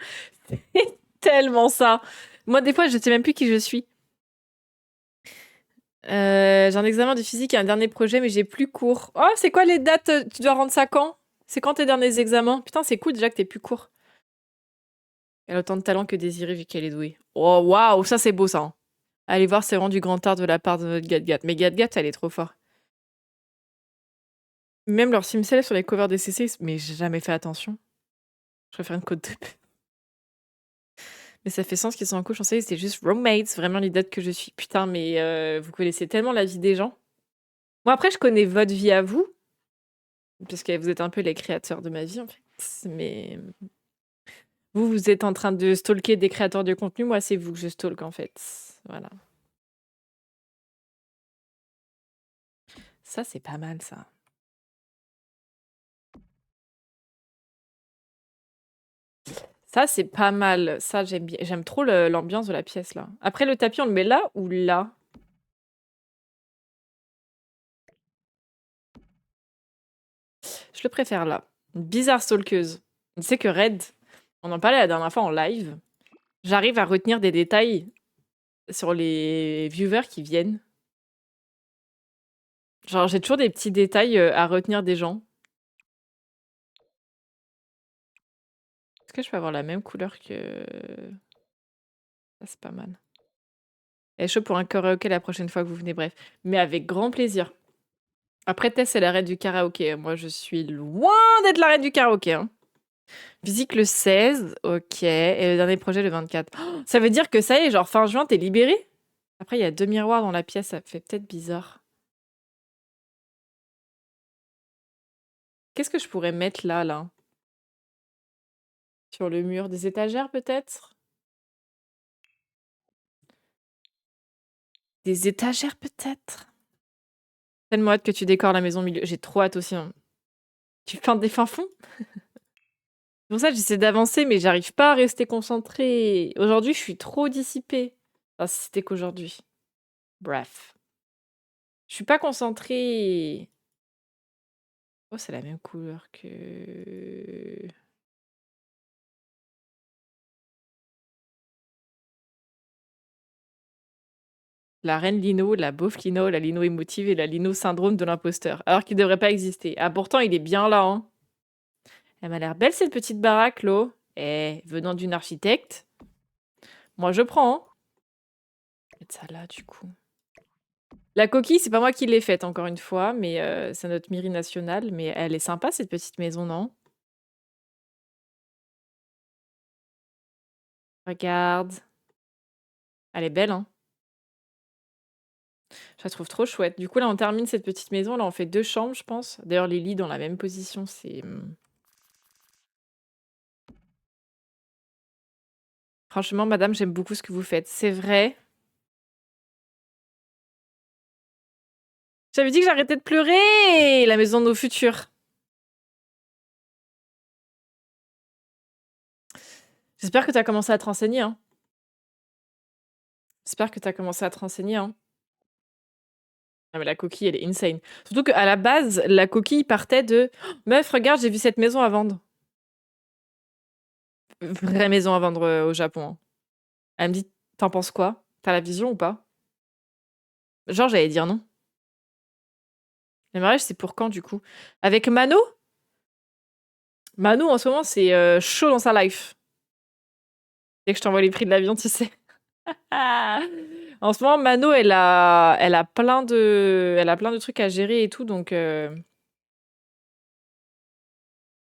C'est tellement ça. Moi, des fois, je sais même plus qui je suis. J'ai un examen de physique et un dernier projet, mais j'ai plus cours. Oh, c'est quoi les dates? Tu dois rendre ça quand? C'est quand tes derniers examens? Putain, c'est cool déjà que t'aies plus cours. Elle a autant de talent que désiré vu qu'elle est douée. Oh, waouh, ça c'est beau ça, hein. Allez voir, c'est rendu grand art de la part de notre Gat-Gat. Mais Gat-Gat, elle est trop forte. Même leur simsel sur les covers des CC, mais j'ai jamais fait attention. Je préfère une code de... Mais ça fait sens qu'ils sont en couple. Je pensais que c'était juste roommates, vraiment les dates que je suis. Putain, mais vous connaissez tellement la vie des gens. Moi, après, je connais votre vie à vous, parce que vous êtes un peu les créateurs de ma vie, en fait. Mais vous êtes en train de stalker des créateurs de contenu. Moi, c'est vous que je stalk, en fait. Voilà. Ça, c'est pas mal, ça. Ça, c'est pas mal. Ça, j'aime bien. J'aime trop l'ambiance de la pièce, là. Après, le tapis, on le met là ou là? Je le préfère là. Une bizarre stalkeuse. Tu sais que Red, on en parlait la dernière fois en live, j'arrive à retenir des détails sur les viewers qui viennent. Genre, j'ai toujours des petits détails à retenir des gens. Est-ce que je peux avoir la même couleur que... Ça, c'est pas mal. Elle est chaud pour un karaoké la prochaine fois que vous venez, bref. Mais avec grand plaisir. Après, Tess, c'est la reine du karaoké. Moi, je suis loin d'être la reine du karaoké, hein. Physique le 16, ok. Et le dernier projet le 24. Oh, ça veut dire que ça y est, genre fin juin, t'es libéré? Après, il y a 2 miroirs dans la pièce, ça fait peut-être bizarre. Qu'est-ce que je pourrais mettre là? Sur le mur? Des étagères peut-être? Des étagères peut-être? Tellement hâte que tu décores la maison au milieu. J'ai trop hâte aussi, hein. Tu feintes des fins fonds? C'est pour ça que j'essaie d'avancer, mais j'arrive pas à rester concentrée. Aujourd'hui, je suis trop dissipée. Enfin, si c'était qu'aujourd'hui. Bref. Je suis pas concentrée. Oh, c'est la même couleur que... La reine Lino, la beauf Lino, la Lino émotive et la Lino syndrome de l'imposteur. Alors qu'il devrait pas exister. Ah, pourtant, il est bien là, hein. Elle m'a l'air belle, cette petite baraque, Lo. Eh, venant d'une architecte, moi, je prends, hein. Je vais mettre ça là, du coup. La coquille, c'est pas moi qui l'ai faite, encore une fois, mais c'est notre mairie nationale. Mais elle est sympa, cette petite maison, non? Regarde. Elle est belle, hein? Je la trouve trop chouette. Du coup, là, on termine cette petite maison. Là, on fait 2 chambres, je pense. D'ailleurs, les lits dans la même position, c'est... Franchement, madame, j'aime beaucoup ce que vous faites. C'est vrai. J'avais dit que j'arrêtais de pleurer. La maison de nos futurs. J'espère que t'as commencé à te renseigner, hein. J'espère que t'as commencé à te renseigner, hein. Ah mais la coquille, elle est insane. Surtout qu'à la base, la coquille partait de «Oh, meuf, regarde, j'ai vu cette maison à vendre». Vraie maison à vendre au Japon, hein. Elle me dit t'en penses quoi? T'as la vision ou pas? Genre, j'allais dire non. Le mariage, c'est pour quand du coup? Avec Mano? Mano, en ce moment, c'est chaud dans sa life. Dès que je t'envoie les prix de l'avion, tu sais. En ce moment, Mano, elle a plein de trucs à gérer et tout, donc bah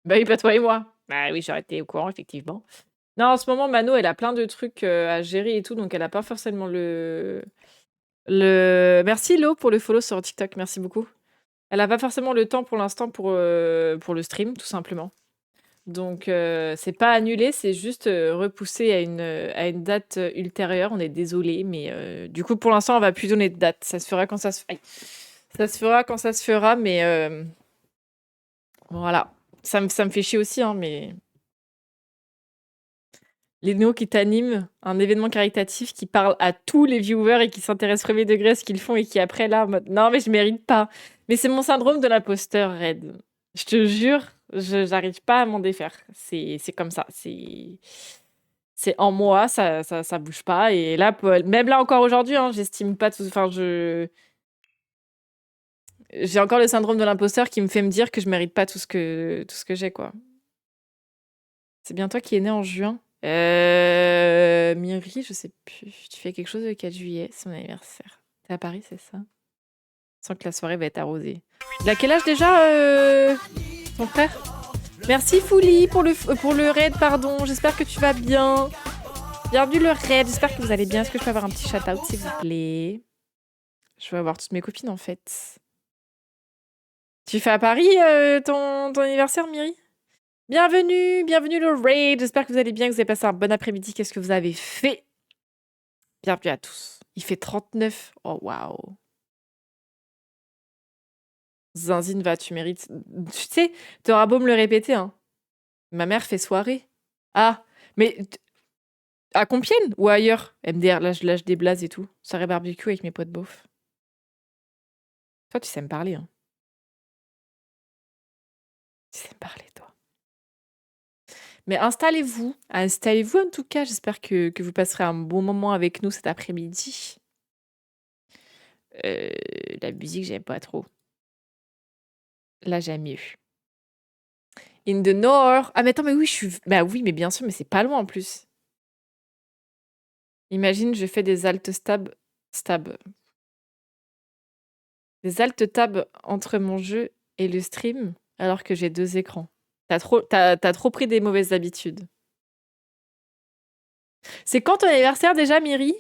oui, pas toi et moi. Bah oui, j'aurais été au courant, effectivement. Non, en ce moment, Mano, elle a plein de trucs à gérer et tout, donc elle a pas forcément Merci Lo pour le follow sur TikTok, merci beaucoup. Elle a pas forcément le temps pour l'instant pour le stream, tout simplement. Donc c'est pas annulé, c'est juste repoussé à une date ultérieure. On est désolé, mais du coup pour l'instant on va plus donner de date. Ça se fera quand ça se Aïe. Ça se fera quand ça se fera, mais voilà. Ça me fait chier aussi, hein, mais les néos qui t'animent, un événement caritatif qui parle à tous les viewers et qui s'intéresse premier degré à ce qu'ils font et qui après là en mode non mais je mérite pas. Mais c'est mon syndrome de l'imposteur, Red. Je te jure, j'arrive pas à m'en défaire. C'est comme ça. C'est en moi, ça bouge pas. Et là, même là encore aujourd'hui, hein, j'estime pas tout. Enfin, j'ai encore le syndrome de l'imposteur qui me fait me dire que je mérite pas tout ce que j'ai, quoi. C'est bien toi qui es né en juin. Miri, je sais plus. Tu fais quelque chose le 4 juillet, c'est son anniversaire. T'es à Paris, c'est ça? Sans que la soirée va être arrosée. Il a quel âge déjà, ton frère? Merci Fouli pour le raid, pardon. J'espère que tu vas bien. Bienvenue le raid, j'espère que vous allez bien. Est-ce que je peux avoir un petit shout-out, s'il vous plaît? Je veux avoir toutes mes copines, en fait. Tu fais à Paris ton anniversaire, Miri? Bienvenue le raid. J'espère que vous allez bien, que vous avez passé un bon après-midi. Qu'est-ce que vous avez fait? Bienvenue à tous. Il fait 39. Oh, waouh. Zinzine, va, tu mérites. Tu sais, t'auras beau me le répéter, hein. Ma mère fait soirée. Ah, mais à Compiègne ou ailleurs? MDR, là, je lâche des blazes et tout. Soirée barbecue avec mes potes beaufs. Toi, tu sais me parler, hein. Tu sais me parler, toi. Mais installez-vous. Installez-vous en tout cas. J'espère que vous passerez un bon moment avec nous cet après-midi. La musique, j'aime pas trop. Là, j'aime mieux. In the North. Ah, mais attends, mais oui, je suis. Bah oui, mais bien sûr, mais c'est pas loin en plus. Imagine, je fais des alt stab. Stab. Des alt tab entre mon jeu et le stream alors que j'ai 2 écrans. T'as trop pris des mauvaises habitudes. C'est quand ton anniversaire déjà, Miri?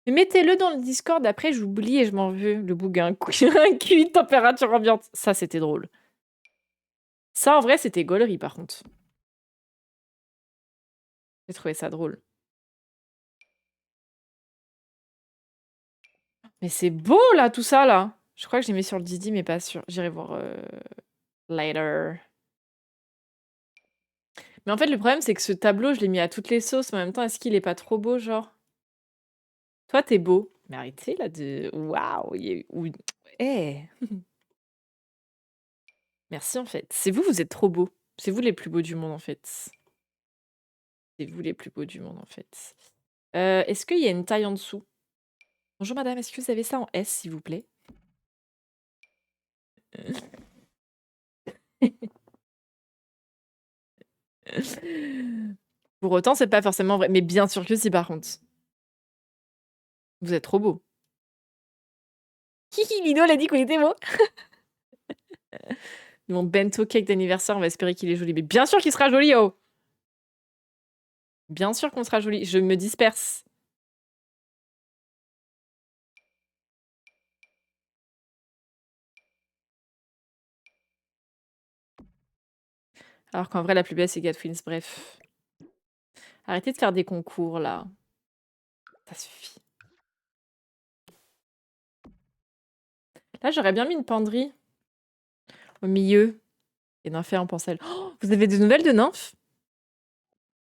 Mais mettez-le dans le Discord, après j'oublie et je m'en veux. Le bougain, un cuit, température ambiante. Ça, c'était drôle. Ça, en vrai, c'était gaulerie, par contre. J'ai trouvé ça drôle. Mais c'est beau, là, tout ça, là. Je crois que je l'ai mis sur le Didi, mais pas sûr. J'irai voir later. Mais en fait, le problème, c'est que ce tableau, je l'ai mis à toutes les sauces, mais en même temps, est-ce qu'il est pas trop beau, genre? Toi, t'es beau. Mais arrêtez, là, de... Waouh! Eh. Merci, en fait. C'est vous, vous êtes trop beaux. C'est vous les plus beaux du monde, en fait. C'est vous les plus beaux du monde, en fait. Est-ce qu'il y a une taille en dessous? Bonjour madame, est-ce que vous avez ça en S, s'il vous plaît? Pour autant, c'est pas forcément vrai. Mais bien sûr que si, par contre. Vous êtes trop beau. Hihi, Lino, elle a dit qu'on était beau. Mon bento cake d'anniversaire, on va espérer qu'il est joli. Mais bien sûr qu'il sera joli, oh! Bien sûr qu'on sera joli. Je me disperse. Alors qu'en vrai, la plus belle, c'est Gatwins. Bref. Arrêtez de faire des concours, là. Ça suffit. Là, j'aurais bien mis une penderie au milieu et d'un fer en penselle. Oh, vous avez des nouvelles de nymphes?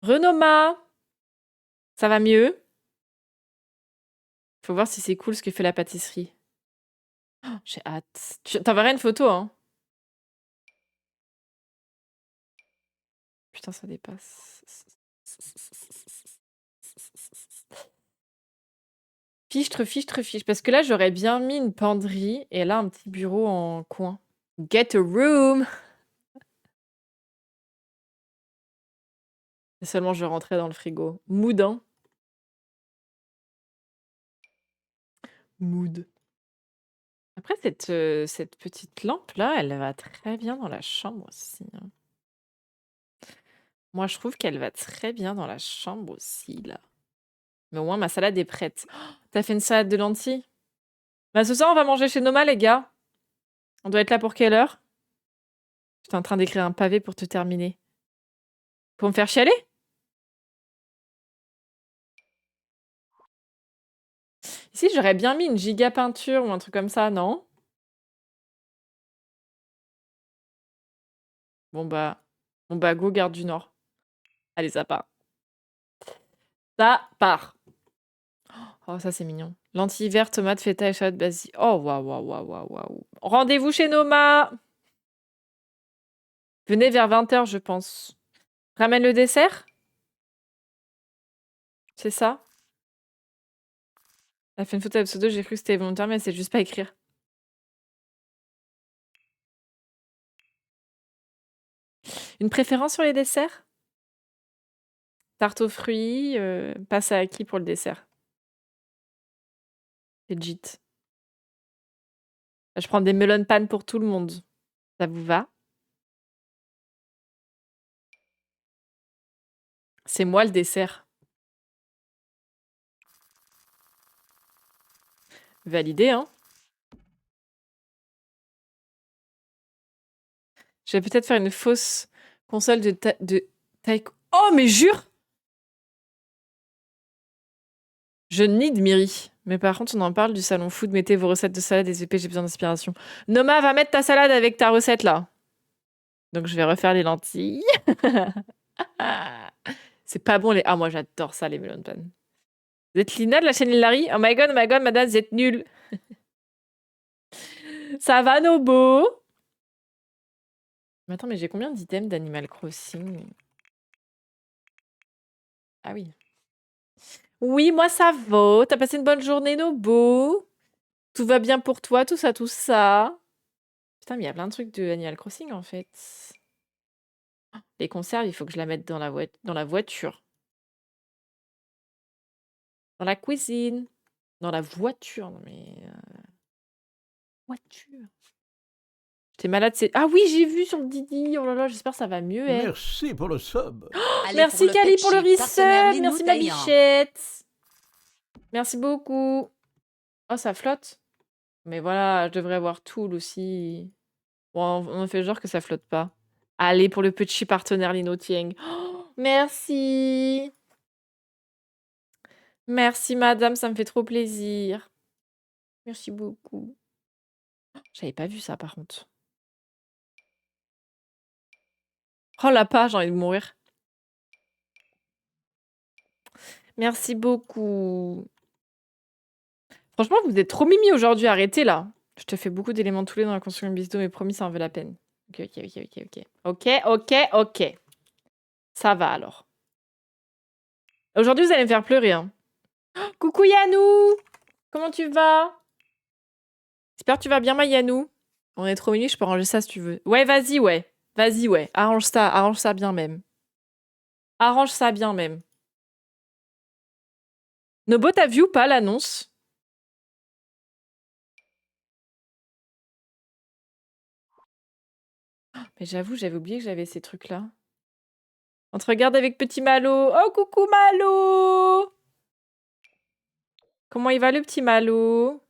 Renoma, ça va mieux? Faut voir si c'est cool ce que fait la pâtisserie. Oh, j'ai hâte. Tu t'enverras une photo, hein? Putain, ça dépasse. Fichtre, fichtre, fichtre. Parce que là, j'aurais bien mis une penderie et là, un petit bureau en coin. Get a room! Et seulement je rentrais dans le frigo. Mood, hein? Mood. Après, cette petite lampe-là, elle va très bien dans la chambre aussi, hein. Moi, je trouve qu'elle va très bien dans la chambre aussi, là. Mais au moins, ma salade est prête. Oh, t'as fait une salade de lentilles? Bah, ce soir, on va manger chez Noma, les gars. On doit être là pour quelle heure? J'étais en train d'écrire un pavé pour te terminer. Pour me faire chialer? Ici, j'aurais bien mis une giga peinture ou un truc comme ça, non? Bon bah, go Gare du Nord. Allez, ça part. Ça part. Oh, ça, c'est mignon. Lentilles vertes, tomates, feta, échalotes, basilic. Oh, waouh, waouh, waouh, waouh, waouh. Rendez-vous chez Noma. Venez vers 20h, je pense. Ramène le dessert? C'est ça? Elle a fait une photo de pseudo, j'ai cru que c'était volontaire, mais c'est juste pas écrire. Une préférence sur les desserts? Tarte aux fruits, passe à qui pour le dessert? Legit. Je prends des melon pan pour tout le monde. Ça vous va? C'est moi le dessert. Validé, hein? Je vais peut-être faire une fausse console de taille. Oh, mais jure! Je need Miri. Mais par contre, on en parle du salon food. Mettez vos recettes de salade et VP, j'ai besoin d'inspiration. Noma, va mettre ta salade avec ta recette là. Donc je vais refaire les lentilles. C'est pas bon les. Ah, moi j'adore ça, les melon pan. Vous êtes Lina de la chaîne Larry? Oh my god, madame, vous êtes nuls. Ça va, nos beaux? Mais attends, mais j'ai combien d'items d'Animal Crossing? Ah oui. Oui, moi ça va. T'as passé une bonne journée, nos beaux? Tout va bien pour toi, tout ça, tout ça. Putain, mais il y a plein de trucs de Animal Crossing en fait. Les conserves, il faut que je la mette dans la voiture. Dans la cuisine. Dans la voiture. Non mais. Voiture. T'es malade, c'est. Ah oui, j'ai vu sur le Didi. Oh là là, j'espère que ça va mieux, eh. Merci pour le sub. Merci Kali pour le resub. Merci ma bichette. Merci beaucoup. Oh, ça flotte. Mais voilà, je devrais avoir Tool aussi. Bon, on fait genre que ça flotte pas. Allez, pour le petit partenaire Lino Tieng. Oh, merci. Merci madame, ça me fait trop plaisir. Merci beaucoup. J'avais pas vu ça par contre. Oh la page, j'ai envie de mourir. Merci beaucoup. Franchement, vous êtes trop mimi aujourd'hui, arrêtez là. Je te fais beaucoup d'éléments tous les dans la construction de bisto, mais promis, ça en vaut la peine. Ok, ok, ok, ok, ok. Ok, ok, ok. Ça va alors. Aujourd'hui, vous allez me faire pleurer, hein. Oh, coucou Yanou! Comment tu vas? J'espère que tu vas bien, ma Yanou. On est trop mimi, je peux ranger ça si tu veux. Ouais, vas-y, ouais. Vas-y, ouais. Arrange ça bien même. Arrange ça bien même. Nobo, t'as vu ou pas l'annonce? Mais j'avoue, j'avais oublié que j'avais ces trucs-là. On te regarde avec petit Malo. Oh, coucou Malo! Comment il va le petit Malo?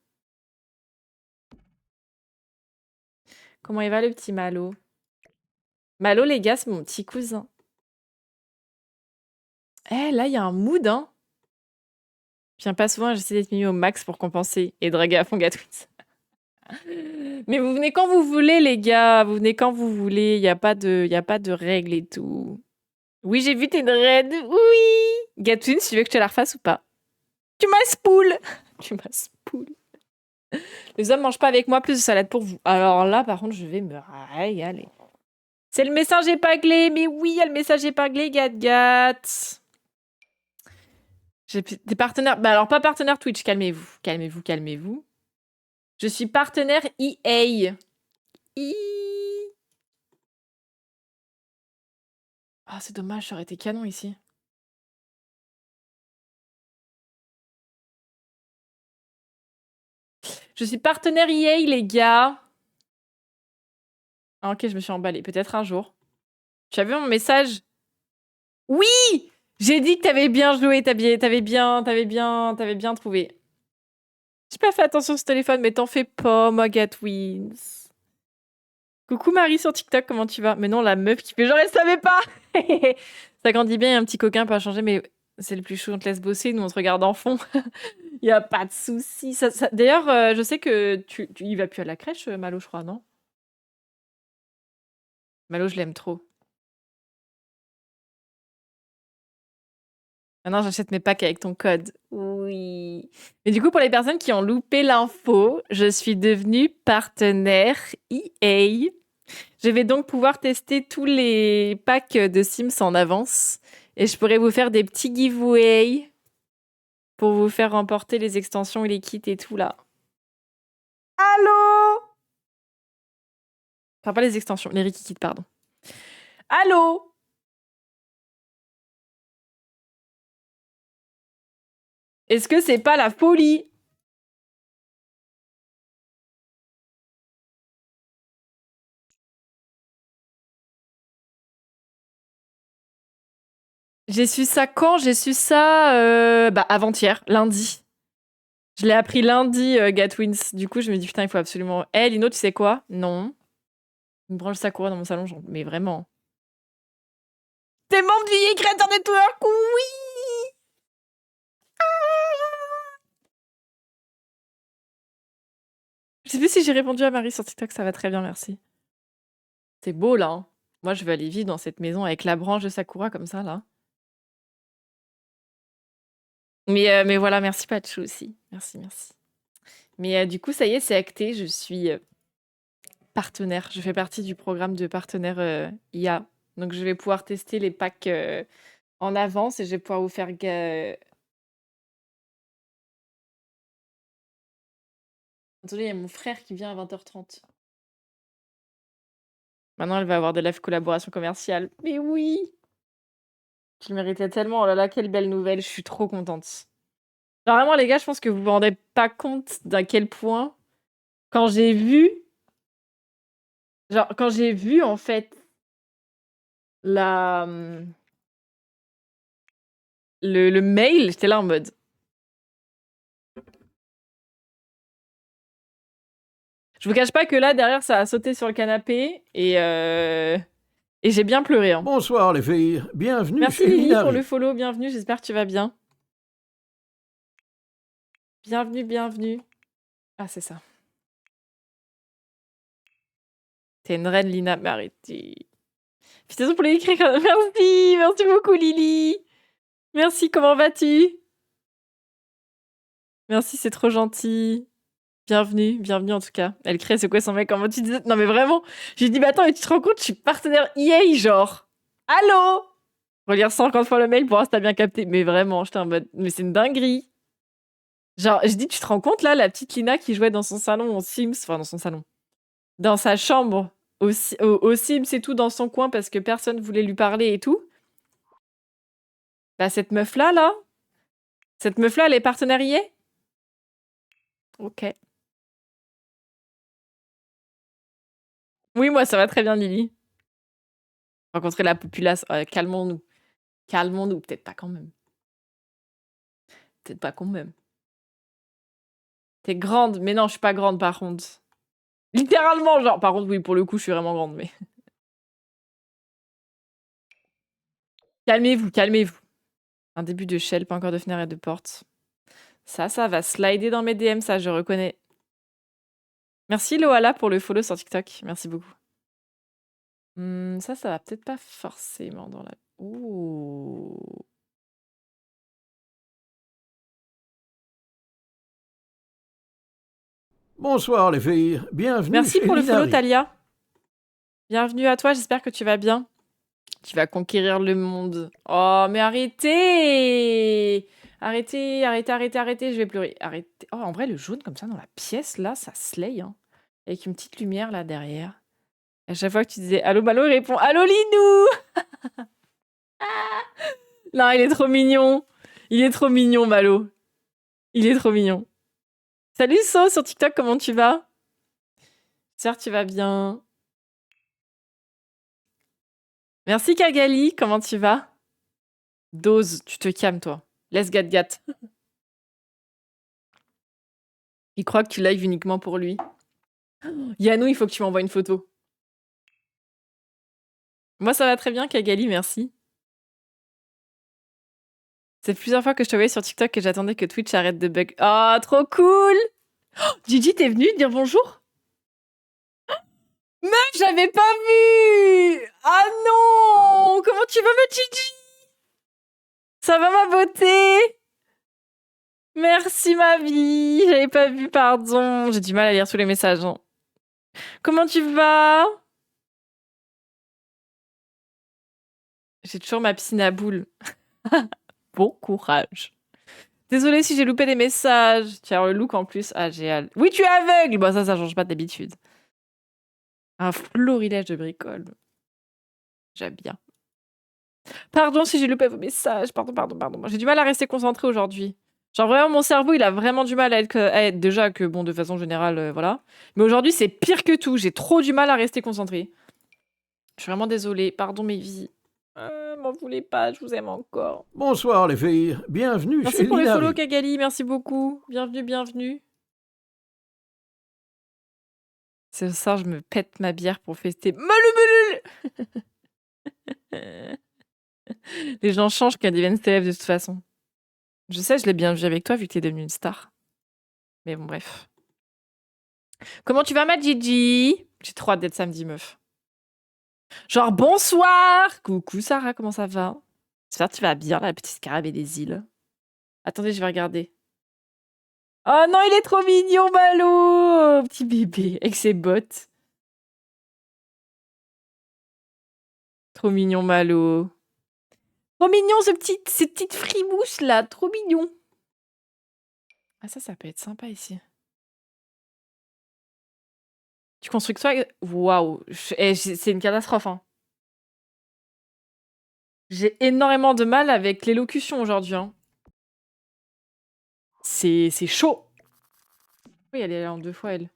Comment il va le petit Malo? Malo, les gars, c'est mon petit cousin. Eh, là, il y a un mood, hein? Je viens pas souvent, j'essaie d'être mis au max pour compenser et draguer à fond Gatwins. Mais vous venez quand vous voulez, les gars. Vous venez quand vous voulez. Il n'y a pas de règles et tout. Oui, j'ai vu tes dreads. Oui. Gatwin, tu veux que je te la refasse ou pas? Tu m'as spool. Tu m'as spool. Les hommes mangent pas avec moi, plus de salade pour vous. Alors là, par contre, je vais me régaler. C'est le message épinglé. Mais oui, il y a le message épinglé, Gat. J'ai des partenaires. Bah alors, pas partenaire Twitch, calmez-vous. Calmez-vous, calmez-vous. Je suis partenaire EA. Ah, c'est dommage, ça aurait été canon ici. Je suis partenaire EA, les gars. Ah, ok, je me suis emballée. Peut-être un jour. Tu as vu mon message? Oui! J'ai dit que t'avais bien joué, t'avais bien trouvé. J'ai pas fait attention sur ce téléphone, mais t'en fais pas, ma Gatwins. Coucou Marie sur TikTok, comment tu vas? Mais non, la meuf qui fait genre, elle savait pas! Ça grandit bien, il y a un petit coquin pas changer, mais c'est le plus chou, on te laisse bosser, nous on se regarde en fond. Il y a pas de souci. D'ailleurs, je sais que il va plus à la crèche, Malo, je crois, non? Malo, je l'aime trop. Maintenant, j'achète mes packs avec ton code. Oui. Mais du coup, pour les personnes qui ont loupé l'info, je suis devenue partenaire EA. Je vais donc pouvoir tester tous les packs de Sims en avance. Et je pourrais vous faire des petits giveaways pour vous faire remporter les extensions et les kits et tout là. Allô? Enfin, pas les extensions, les Rikikits, pardon. Allô? Est-ce que c'est pas la folie? J'ai su ça quand? J'ai su ça avant-hier, lundi. Je l'ai appris lundi, Gatwins. Du coup, je me dis, putain, il faut absolument... Eh, Lino, tu sais quoi? Non. Une branche Sakura dans mon salon, genre... mais vraiment. T'es membre du EA Creator Network? Oui! Je sais plus si j'ai répondu à Marie sur TikTok, ça va très bien, merci. C'est beau, là. Hein. Moi, je veux aller vivre dans cette maison avec la branche de Sakura comme ça, là. Mais voilà, merci Pachou aussi. Merci, merci. Mais du coup, ça y est, c'est acté. Je suis partenaire. Je fais partie du programme de partenaire IA. Donc, je vais pouvoir tester les packs en avance et je vais pouvoir vous faire... Attendez, il y a mon frère qui vient à 20h30. Maintenant, elle va avoir de la collaboration commerciale. Mais oui! Je le méritais tellement. Oh là là, quelle belle nouvelle. Je suis trop contente. Genre, vraiment, les gars, je pense que vous vous rendez pas compte d'à quel point, quand j'ai vu... Genre, quand j'ai vu, en fait, la... le mail, j'étais là en mode... Je vous cache pas que là, derrière, ça a sauté sur le canapé et j'ai bien pleuré. Hein. Bonsoir les filles, bienvenue Merci chez Lily pour Linari. le follow, bienvenue, j'espère que tu vas bien. Bienvenue, bienvenue. Ah, c'est ça. T'es une reine, Lina, mais arrêtez. Putain, pour l'écrire. Merci, merci beaucoup Lily. Merci, comment vas-tu? Merci, c'est trop gentil. Bienvenue, bienvenue en tout cas. Elle crée, c'est quoi son mec? Comment tu disais? Non mais vraiment, j'ai dit, mais attends, mais tu te rends compte, je suis partenaire EA, genre. Allô? Relire 50 fois le mail pour voir si t'as bien capté. Mais vraiment, j'étais en mode, mais c'est une dinguerie. Genre, je dis, tu te rends compte là, la petite Lina qui jouait dans son salon en Sims, enfin dans son salon, dans sa chambre, au Sims et tout, dans son coin parce que personne voulait lui parler et tout. Bah, cette meuf-là, cette meuf-là, elle est partenaire EA? Ok. Oui, moi, ça va très bien, Lily. Rencontrer la populace. Calmons-nous. Calmons-nous. Peut-être pas quand même. Peut-être pas quand même. T'es grande. Mais non, je suis pas grande, par contre. Littéralement, genre. Par contre, oui, pour le coup, je suis vraiment grande, mais... Calmez-vous, calmez-vous. Un début de shell, pas encore de fenêtre et de porte. Ça va slider dans mes DM, ça, je reconnais. Merci Loala pour le follow sur TikTok. Merci beaucoup. Ça va peut-être pas forcément dans la... Ouh. Bonsoir les filles, bienvenue Merci chez pour le follow Linari. Talia. Bienvenue à toi, j'espère que tu vas bien. Tu vas conquérir le monde. Oh, mais arrêtez! Arrêtez, je vais pleurer. Arrêtez. Oh, en vrai, le jaune comme ça dans la pièce, là, ça slay, hein. Avec une petite lumière là derrière. À chaque fois que tu disais allô, Malo, il répond allô, Linou! Non, il est trop mignon. Il est trop mignon, Malo. Il est trop mignon. Salut So sur TikTok, comment tu vas? J'espère que tu vas bien. Merci Kagali, comment tu vas? Dose, tu te calmes toi. Laisse gat gat. Il croit que tu live uniquement pour lui. Yannou, il faut que tu m'envoies une photo. Moi, ça va très bien, Kagali, merci. C'est plusieurs fois que je te voyais sur TikTok que j'attendais que Twitch arrête de bug. Oh, trop cool! Oh, Gigi, t'es venu dire bonjour? Meuf, j'avais pas vu! Ah non! Comment tu vas, ma Gigi? Ça va, ma beauté? Merci, ma vie! J'avais pas vu, pardon. J'ai du mal à lire tous les messages. Hein. Comment tu vas? J'ai toujours ma piscine à boules. Bon courage. Désolée si j'ai loupé des messages. Tu as le look en plus. Ah, j'ai... Oui, tu es aveugle! Bon, ça change pas d'habitude. Un florilège de bricole. J'aime bien. Pardon si j'ai loupé vos messages. Pardon. J'ai du mal à rester concentrée aujourd'hui. Genre vraiment, mon cerveau, il a vraiment du mal à être déjà que, bon, de façon générale, voilà. Mais aujourd'hui, c'est pire que tout. J'ai trop du mal à rester concentrée. Je suis vraiment désolée. Pardon, mes vies. M'en voulez pas, je vous aime encore. Bonsoir les filles, bienvenue Merci chez pour les follow, Linari. Kagali. Merci beaucoup. Bienvenue. Ce soir, je me pète ma bière pour fester. Malou. Les gens changent quand ils deviennent célèbres de toute façon. Je sais, je l'ai bien vu avec toi vu que t'es devenue une star. Mais bon, bref. Comment tu vas, ma Gigi? J'ai trop hâte d'être samedi, meuf. Genre, bonsoir! Coucou, Sarah, comment ça va? J'espère que tu vas bien, la petite scarabée des îles. Attendez, je vais regarder. Oh non, il est trop mignon, Malo! Petit bébé, avec ses bottes. Trop mignon, Malo. Trop mignon, ces petites frimouches, là. Trop mignon. Ah, ça peut être sympa, ici. Tu construis que toi... Waouh. C'est une catastrophe, hein. J'ai énormément de mal avec l'élocution aujourd'hui. Hein. C'est chaud. Oui, elle est là en 2 fois, elle.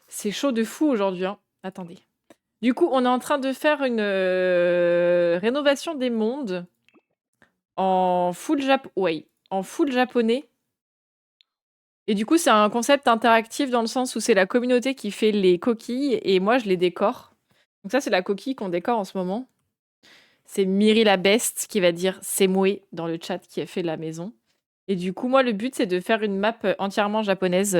C'est chaud de fou aujourd'hui. Hein. Attendez. Du coup, on est en train de faire une rénovation des mondes en full japonais. Et du coup, c'est un concept interactif dans le sens où c'est la communauté qui fait les coquilles et moi, je les décore. Donc ça, c'est la coquille qu'on décore en ce moment. C'est Miri la Best qui va dire c'est Moé dans le chat qui a fait la maison. Et du coup, moi, le but, c'est de faire une map entièrement japonaise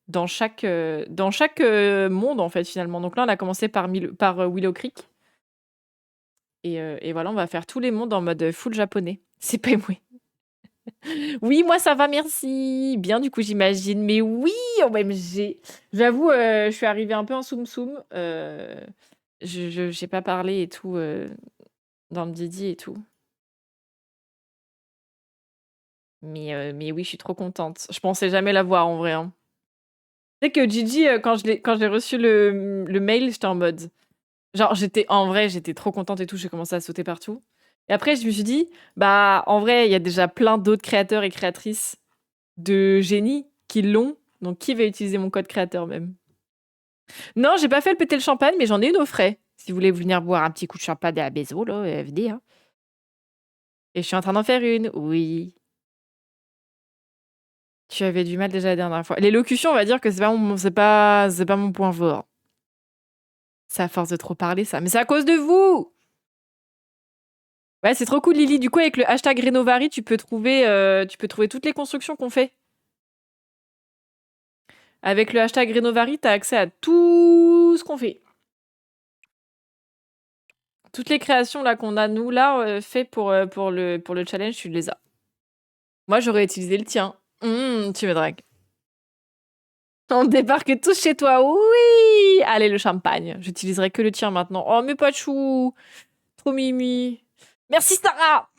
dans chaque monde, en fait, finalement. Donc là, on a commencé par Willow Creek. Et voilà, on va faire tous les mondes en mode full japonais. C'est pas Moé. Oui, moi, ça va, merci. Bien, du coup, j'imagine. Mais oui, OMG. J'avoue, je suis arrivée un peu en soum-soum. J'ai pas parlé et tout dans le Didi et tout. Mais oui, je suis trop contente. Je pensais jamais la voir en vrai. Hein. Tu sais que Gigi, quand j'ai reçu le mail, j'étais en mode. Genre, j'étais trop contente et tout. J'ai commencé à sauter partout. Et après, je me suis dit, bah, en vrai, il y a déjà plein d'autres créateurs et créatrices de génie qui l'ont. Donc, qui va utiliser mon code créateur même? Non, j'ai pas fait le péter le champagne, mais j'en ai une au frais. Si vous voulez venir boire un petit coup de champagne à la Bézo, là, venez. Hein. Et je suis en train d'en faire une, oui. Tu avais du mal déjà la dernière fois. L'élocution, on va dire que c'est pas mon point fort. C'est à force de trop parler, ça. Mais c'est à cause de vous! Ouais, c'est trop cool, Lily. Du coup, avec le hashtag Rénovari, tu peux trouver toutes les constructions qu'on fait. Avec le hashtag Rénovari, t'as accès à tout ce qu'on fait. Toutes les créations là qu'on a, nous, là, fait pour le challenge, tu les as. Moi, j'aurais utilisé le tien. Tu me dragues. On débarque tous chez toi, oui. Allez, le champagne. J'utiliserai que le tien maintenant. Oh, mais pas de chou. Trop mimi. Merci, Sarah.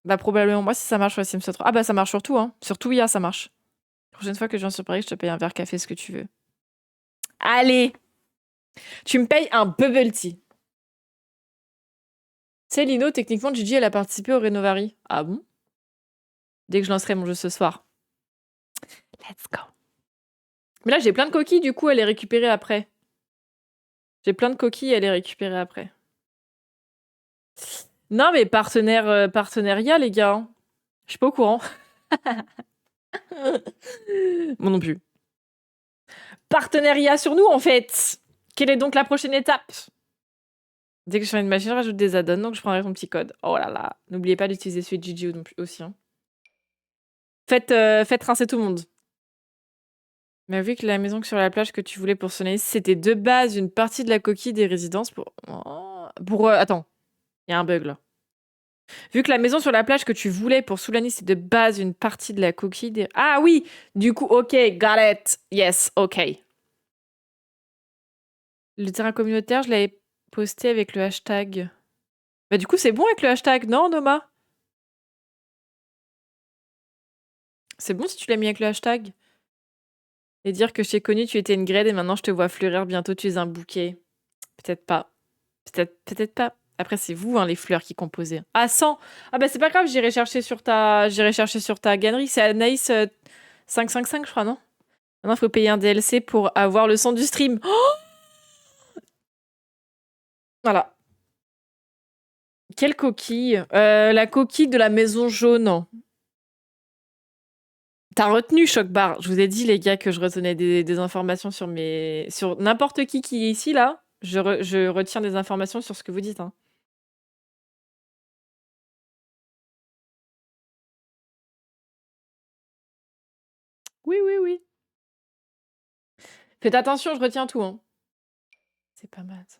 Bah, probablement, moi, si ça marche sur les Sims 3. Ah, bah, ça marche sur tout, hein. Sur tout, IA, ça marche. La prochaine fois que je viens sur Paris, je te paye un verre café, ce que tu veux. Allez. Tu me payes un bubble tea. Tu sais, Lino, techniquement, Gigi, elle a participé au Rénovari. Ah bon? Dès que je lancerai mon jeu ce soir. Let's go. Mais là, j'ai plein de coquilles, du coup, elle est récupérée après. J'ai plein de coquilles, elle est récupérée après. Non, mais partenariat, les gars. Hein. Je suis pas au courant. Moi non plus. Partenariat sur nous, en fait. Quelle est donc la prochaine étape? Dès que je fais une machine, je rajoute des add-ons, donc je prendrai ton petit code. Oh là là. N'oubliez pas d'utiliser celui de Gigi aussi. Hein. Faites rincer tout le monde. Mais vu que la maison sur la plage que tu voulais pour Soleil, c'était de base une partie de la coquille des résidences pour... attends, il y a un bug là. Vu que la maison sur la plage que tu voulais pour Soulani, c'est de base une partie de la coquille des... Ah oui. Du coup, ok, got it. Yes, ok. Le terrain communautaire, je l'avais posté avec le hashtag. Bah du coup, c'est bon avec le hashtag, non, Noma? C'est bon si tu l'as mis avec le hashtag? Et dire que je t'ai connu, tu étais une graine et maintenant je te vois fleurir, bientôt tu es un bouquet. Peut-être pas. Peut-être pas. Après, c'est vous, hein, les fleurs qui composez. Ah, 100. Ah bah c'est pas grave, j'irai chercher sur ta galerie. C'est Anaïs 555, je crois, non? Maintenant, il faut payer un DLC pour avoir le son du stream. Oh, voilà. Quelle coquille? La coquille de la maison jaune. T'as retenu Chocbar. Je vous ai dit, les gars, que je retenais des informations sur n'importe qui est ici, là. Je retiens des informations sur ce que vous dites. Hein. Oui, oui, oui. Faites attention, je retiens tout. Hein. C'est pas mal, ça.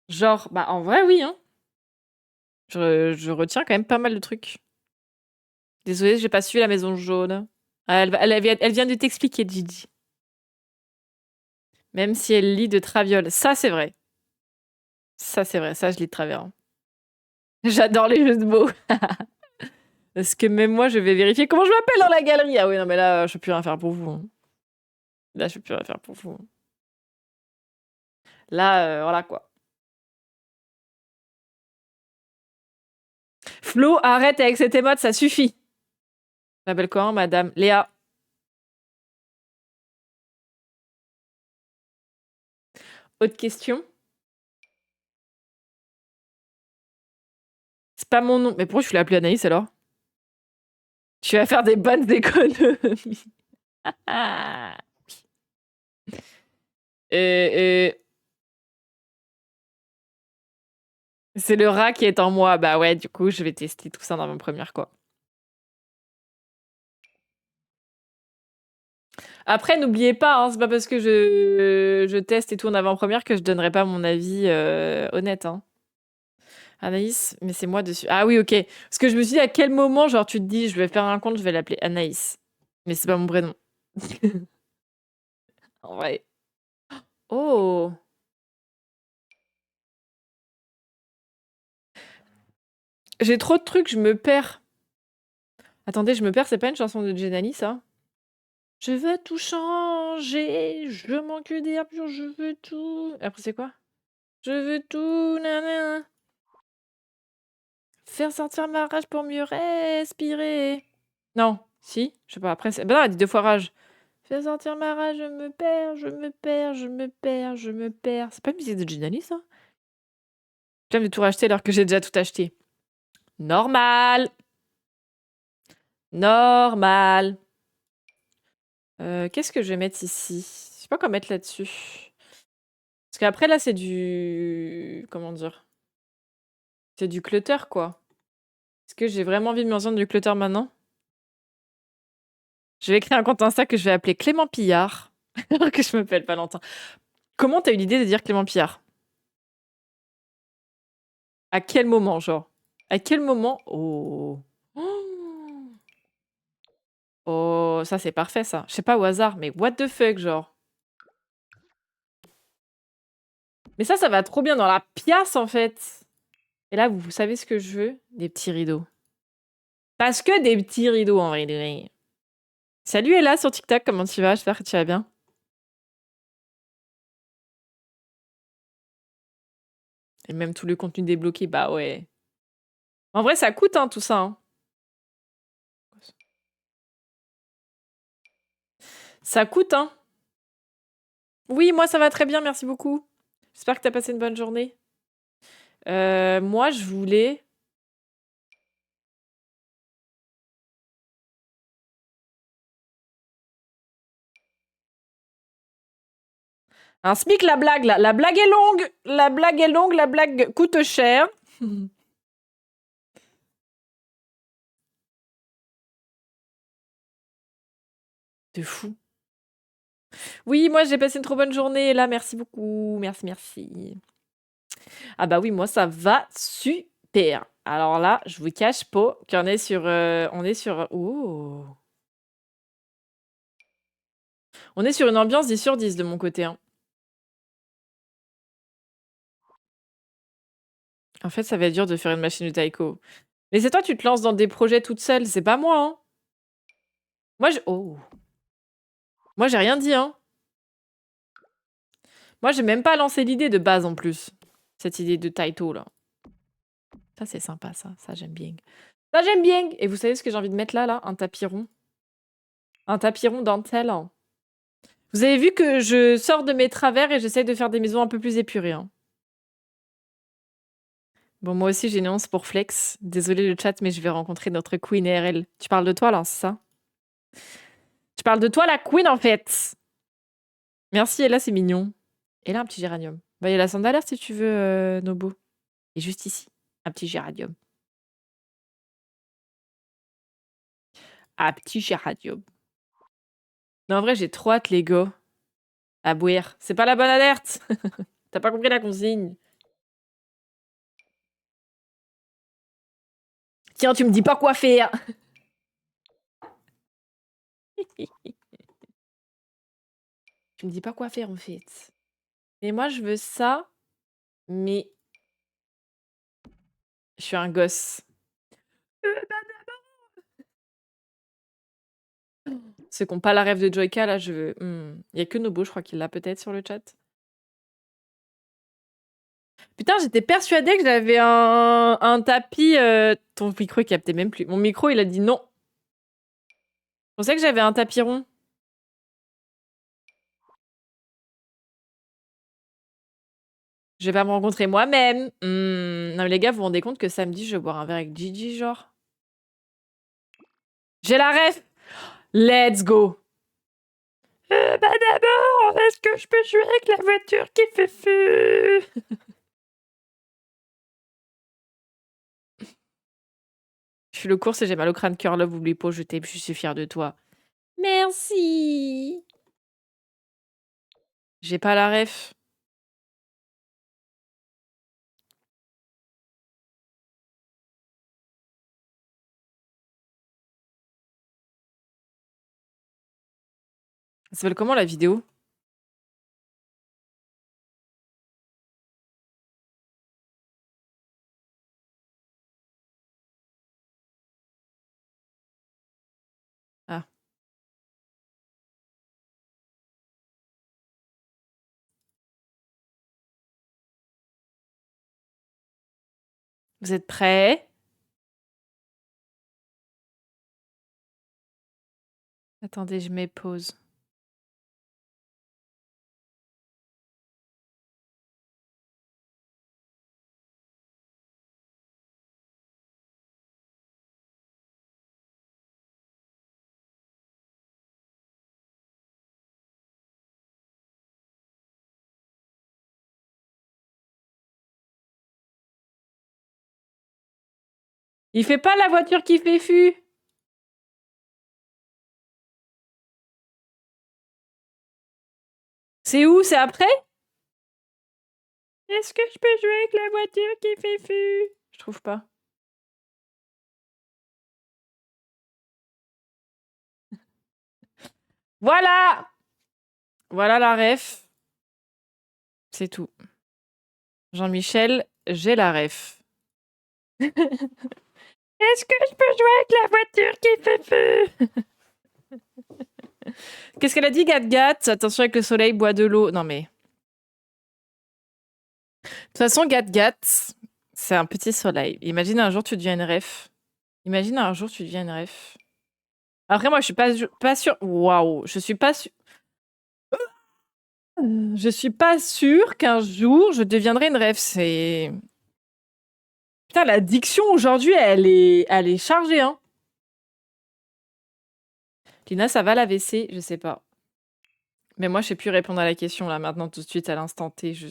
Genre, bah en vrai, oui. Hein. Je retiens quand même pas mal de trucs. Désolée, j'ai pas suivi la maison jaune. Ah, elle vient de t'expliquer, Gigi. Même si elle lit de Traviole. Ça, c'est vrai. Ça, c'est vrai. Ça, je lis de travers. Hein. J'adore les jeux de mots. Parce que même moi, je vais vérifier comment je m'appelle dans la galerie. Ah oui, non, mais là, je peux plus rien faire pour vous. Hein. Là, je peux plus rien faire pour vous. Hein. Là, voilà quoi. Flo, arrête avec cette émote, ça suffit. Je m'appelle comment, madame? Léa. Autre question? C'est pas mon nom. Mais pourquoi je suis appelée Anaïs alors? Tu vas faire des bonnes économies. C'est le rat qui est en moi. Bah ouais, du coup, je vais tester tout ça dans ma première, quoi. Après, n'oubliez pas, hein, c'est pas parce que je teste et tout en avant-première que je donnerai pas mon avis honnête. Hein. Anaïs, mais c'est moi dessus. Ah oui, ok. Parce que je me suis dit, à quel moment, genre, tu te dis, je vais faire un compte, je vais l'appeler Anaïs. Mais c'est pas mon prénom. En vrai. Oh. J'ai trop de trucs, je me perds. Attendez, je me perds, c'est pas une chanson de Jenny, ça? Je veux tout changer, je manque d'air pur, je veux tout. Après, c'est quoi? Je veux tout, nanana. Faire sortir ma rage pour mieux respirer. Non, si, je sais pas. Après, bah non, elle dit 2 fois rage. Faire sortir ma rage, je me perds, je me perds, je me perds, je me perds. C'est pas une musique de Ginali, ça? J'aime de tout racheter alors que j'ai déjà tout acheté. Normal. Normal. Qu'est-ce que je vais mettre ici? Je sais pas quoi mettre là-dessus. Parce qu'après, là, c'est du... Comment dire? C'est du clutter, quoi. Est-ce que j'ai vraiment envie de me rejoindre du Clutter maintenant? Je vais créer un compte Insta que je vais appeler Clément Pillard, alors que je m'appelle Valentin. Comment t'as eu l'idée de dire Clément Pillard? À quel moment, genre? À quel moment? Oh. Oh, oh, ça c'est parfait ça. Je sais pas au hasard, mais what the fuck, genre. Mais ça va trop bien dans la pièce en fait. Et là, vous savez ce que je veux? Des petits rideaux. Parce que des petits rideaux en vrai. Salut Ella sur TikTok, comment tu vas? J'espère que tu vas bien. Et même tout le contenu débloqué, bah ouais. En vrai, ça coûte, hein, tout ça. Hein. Ça coûte, hein. Oui, moi, ça va très bien, merci beaucoup. J'espère que t'as passé une bonne journée. Moi, je voulais... Un SMIC, la blague, là. La blague est longue. La blague est longue, la blague coûte cher. De fou. Oui, moi, j'ai passé une trop bonne journée. Là, merci beaucoup. Merci, merci. Ah bah oui, moi, ça va super. Alors là, je vous cache pas qu'on est sur... on est sur... Oh. On est sur une ambiance 10 sur 10 de mon côté. Hein. En fait, ça va être dur de faire une machine de taiko. Mais c'est toi, tu te lances dans des projets toute seule. C'est pas moi, hein. Moi, je... Oh. Moi, j'ai rien dit, hein. Moi, j'ai même pas lancé l'idée de base, en plus. Cette idée de taito, là. Ça, c'est sympa, ça. Ça, j'aime bien. Ça, j'aime bien. Et vous savez ce que j'ai envie de mettre là, là? Un tapis rond. Un tapis rond dentelle. Hein. Vous avez vu que je sors de mes travers et j'essaye de faire des maisons un peu plus épurées. Hein. Bon, moi aussi, j'ai une once pour Flex. Désolé le chat, mais je vais rencontrer notre Queen RL. Tu parles de toi, là, c'est ça? Tu parles de toi, la Queen, en fait. Merci, et là, c'est mignon. Et là, un petit géranium. Bah, il y a la sandalaire, si tu veux, Nobo. Et juste ici, un petit géranium. Un petit géranium. Non, en vrai, j'ai trop hâte, les gars. À bouillir. C'est pas la bonne alerte. T'as pas compris la consigne. Tiens, tu me dis pas quoi faire. Tu me dis pas quoi faire, en fait. Mais moi, je veux ça, mais... Je suis un gosse. Ceux qui n'ont pas la rêve de Joyka, là, je veux... Il y a que Nobo, je crois qu'il l'a peut-être sur le chat. Putain, j'étais persuadée que j'avais un tapis... Ton micro, il captait même plus. Mon micro, il a dit non. Je pensais que j'avais un tapis rond. Je vais pas me rencontrer moi-même. Non, mais les gars, vous vous rendez compte que samedi, je vais boire un verre avec Gigi, genre? J'ai la ref. Let's go. Bah d'abord, est-ce que je peux jouer avec la voiture qui fait feu? Je fais le course et j'ai mal au crâne, cœur, love, oublie pas, je t'aime, je suis fière de toi. Merci. J'ai pas la ref. Ça s'appelle comment la vidéo? Ah. Vous êtes prêts? Attendez, je mets pause. Il fait pas la voiture qui fait fu. C'est où? C'est après? Est-ce que je peux jouer avec la voiture qui fait fu? Je trouve pas. Voilà! Voilà la ref. C'est tout. Jean-Michel, j'ai la ref. Est-ce que je peux jouer avec la voiture qui fait feu? Qu'est-ce qu'elle a dit, Gat-Gat? Attention avec le soleil, bois de l'eau. Non mais... De toute façon, Gat-Gat, c'est un petit soleil. Imagine un jour tu deviens une ref. Imagine un jour tu deviens une ref. Après, moi, je suis pas sûre... Waouh! Je suis pas sûre... Je suis pas sûre qu'un jour je deviendrai une ref. C'est... Putain, la diction aujourd'hui, elle est chargée, hein. Lina, ça va la WC? Je sais pas. Mais moi, je sais plus répondre à la question là maintenant tout de suite à l'instant T. I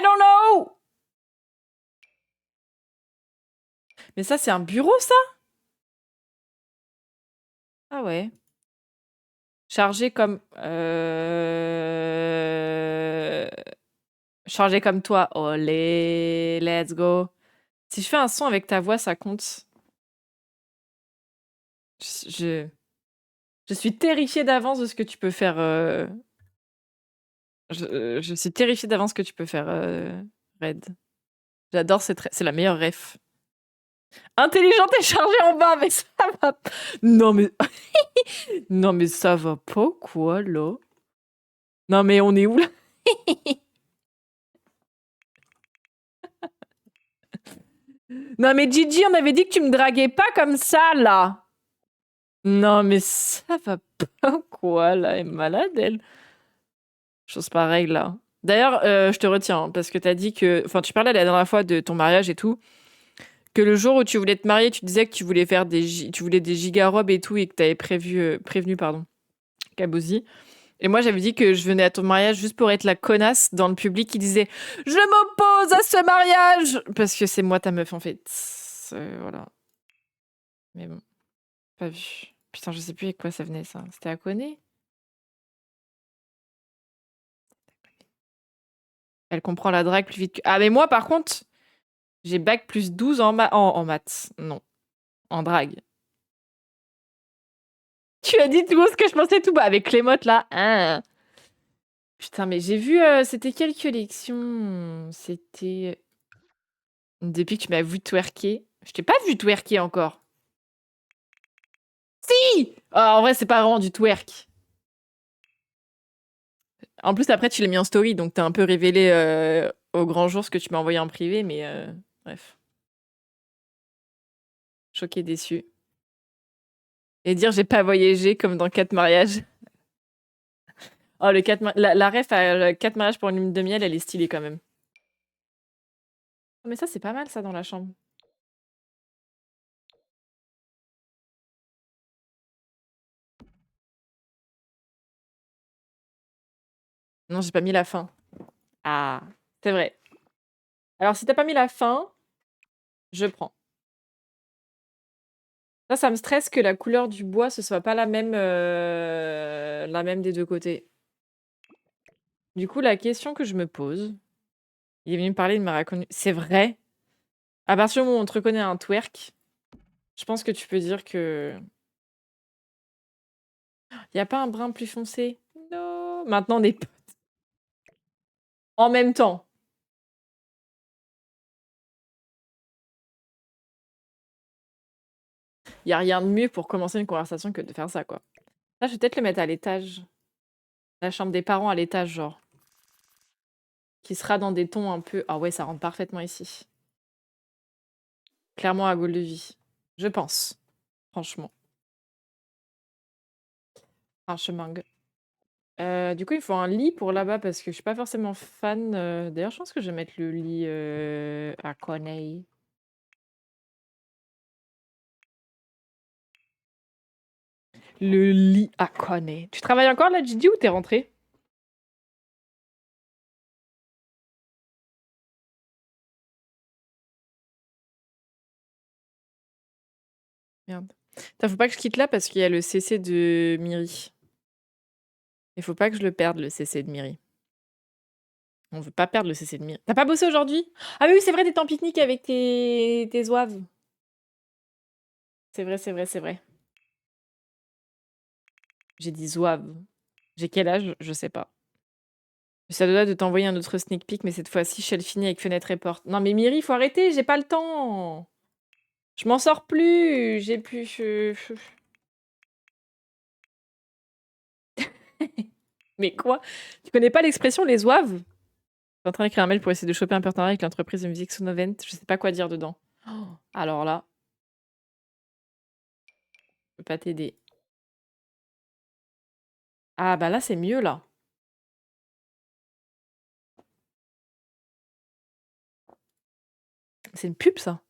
don't know. Mais ça, c'est un bureau, ça? Ah ouais. Chargé comme... Chargé comme toi. Olé, let's go. Si je fais un son avec ta voix, ça compte. Je suis terrifiée d'avance de ce que tu peux faire. Je suis terrifiée d'avance ce que tu peux faire, Red. J'adore cette... C'est la meilleure ref. Intelligente et chargée en bas, mais ça va... Non, mais... non, mais ça va pas, quoi, là? Non, mais on est où, là? Non, mais Gigi, on avait dit que tu me draguais pas comme ça, là. Non, mais ça va pas, quoi, là? Elle est malade, elle. Chose pareille, là. D'ailleurs, je te retiens, parce que t'as dit que... Enfin, tu parlais la dernière fois de ton mariage et tout, que le jour où tu voulais te marier, tu disais que tu voulais faire tu voulais des giga-robes et tout, et que t'avais prévenu, pardon, Kabosi. Et moi, j'avais dit que je venais à ton mariage juste pour être la connasse dans le public qui disait « Je m'oppose à ce mariage !» Parce que c'est moi ta meuf, en fait. Voilà. Mais bon, pas vu. Putain, je sais plus avec quoi ça venait, ça. C'était à Koné? Elle comprend la drague plus vite que... Ah, mais moi, par contre, j'ai bac plus 12 en maths. Non, en drague. Tu as dit tout ce que je pensais tout bas avec les mottes, là. Hein. Putain, mais j'ai vu... c'était quelle collection? C'était... Depuis que tu m'as vu twerker. Je t'ai pas vu twerker encore. Si! En vrai, c'est pas vraiment du twerk. En plus, après, tu l'as mis en story, donc t'as un peu révélé au grand jour ce que tu m'as envoyé en privé, mais bref. Choqué, déçu. Et dire j'ai pas voyagé comme dans 4 mariages. Oh, la ref à 4 mariages pour une lune de miel, elle est stylée quand même. Oh, mais ça, c'est pas mal, ça, dans la chambre. Non, j'ai pas mis la fin. Ah, c'est vrai. Alors, si t'as pas mis la fin, je prends. Ça me stresse que la couleur du bois, ce soit pas la même des deux côtés. Du coup, la question que je me pose, il est venu me parler, il m'a reconnu. C'est vrai. À partir du moment où on te reconnaît un twerk, je pense que tu peux dire que... Il y a pas un brin plus foncé? Non. Maintenant, on est potes. En même temps. Il y a rien de mieux pour commencer une conversation que de faire ça, quoi. Là, je vais peut-être le mettre à l'étage. La chambre des parents à l'étage, genre. Qui sera dans des tons un peu... Ah ouais, ça rentre parfaitement ici. Clairement à Goal de vie. Je pense. Franchement. Franchement. Du coup, il faut un lit pour là-bas parce que je suis pas forcément fan. D'ailleurs, je pense que je vais mettre le lit à Corneille. Le lit à Corneille. Tu travailles encore là, Gigi, ou t'es rentré? Merde. Putain, faut pas que je quitte là parce qu'il y a le CC de Miri. Il faut pas que je le perde, le CC de Miri. On veut pas perdre le CC de Miri. T'as pas bossé aujourd'hui? Ah oui, c'est vrai, t'étais en pique-nique avec tes zouaves. C'est vrai, c'est vrai, c'est vrai. J'ai dit zouaves. J'ai quel âge? Je sais pas. Ça doit de t'envoyer un autre sneak peek, mais cette fois-ci, Shell finit avec fenêtre et porte. Non mais Miri, faut arrêter, j'ai pas le temps. Je m'en sors plus. J'ai plus. Mais quoi? Tu connais pas l'expression les zouaves? Je suis en train d'écrire un mail pour essayer de choper un partenariat avec l'entreprise de musique Sonovent. Je sais pas quoi dire dedans. Oh, alors là, je peux pas t'aider. Ah bah là, c'est mieux là. C'est une pub ça.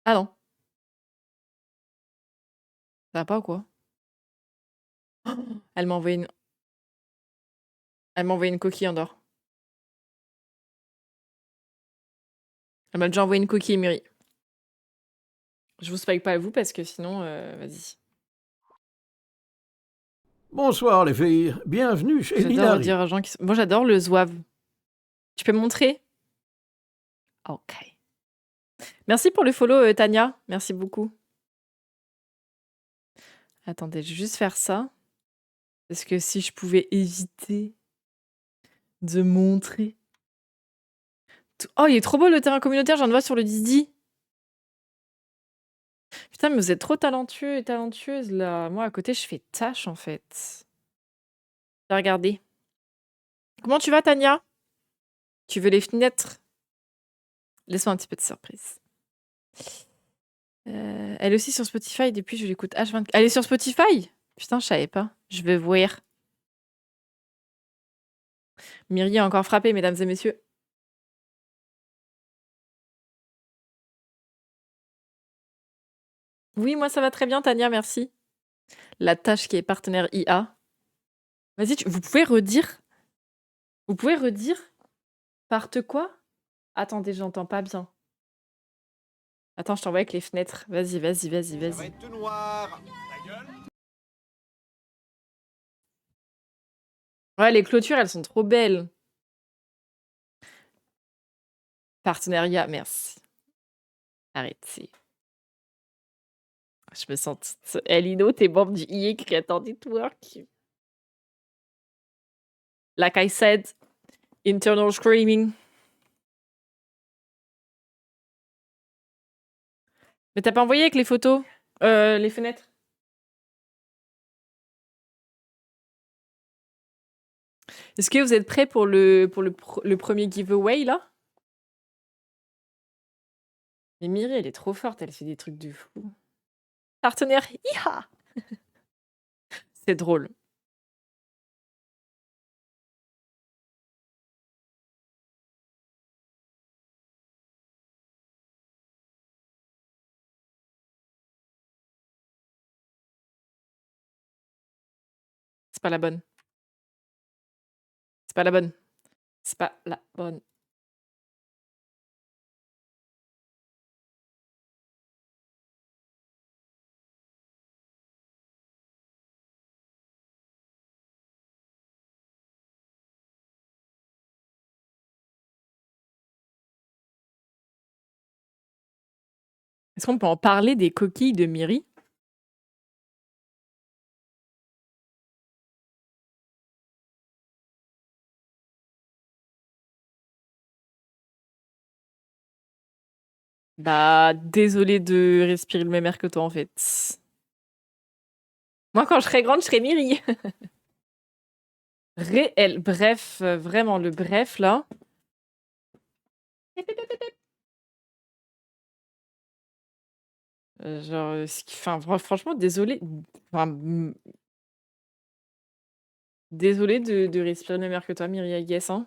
Ah non, ça va pas ou quoi? Oh, elle m'a envoyé une coquille en or. Elle m'a déjà envoyé une coquille, Miri. Je vous spoil pas vous parce que sinon, vas-y. Bonsoir les filles, bienvenue chez J'adore Minari. redire aux gens qui sont... Moi, j'adore le zouave. Tu peux me montrer? Ok. Merci pour le follow, Tania. Merci beaucoup. Attendez, je vais juste faire ça. Parce que si je pouvais éviter de montrer... Oh, il est trop beau le terrain communautaire, j'en vois sur le Didi. Putain, mais vous êtes trop talentueux et talentueuses, là. Moi, à côté, je fais tâche, en fait. Regardez. Comment tu vas, Tania? Tu veux les fenêtres? Laisse-moi un petit peu de surprise. Elle est aussi sur Spotify, depuis je l'écoute H24. Elle est sur Spotify? Putain, je savais pas. Je vais voir. Myri a encore frappé, mesdames et messieurs. Oui, moi ça va très bien, Tania, merci. La tâche qui est partenaire IA. Vas-y, vous pouvez redire? Vous pouvez redire? Parte quoi? Attendez, j'entends pas bien. Attends, je t'envoie avec les fenêtres. Vas-y, vas-y, vas-y, vas-y. Ça va être tout noir. Ouais, les clôtures, elles sont trop belles. Partenariat, merci. Arrêtez. Je me sens toute... Elino, t'es membre du EA Creator Network. Like I said, internal screaming. Mais t'as pas envoyé avec les photos? Les fenêtres? Est-ce que vous êtes prêts pour le premier giveaway, là? Mais Miri, elle est trop forte, elle fait des trucs de fou. Partenaire, iha! C'est drôle. C'est pas la bonne. C'est pas la bonne. C'est pas la bonne. Est-ce qu'on peut en parler des coquilles de Miri? Bah, désolée de respirer le même air que toi, en fait. Moi, quand je serai grande, je serai Miri. Réel. Bref, vraiment, le bref, là. Genre, enfin, franchement, désolée. Enfin, désolée de respirer le même air que toi, Miri, I guess, hein.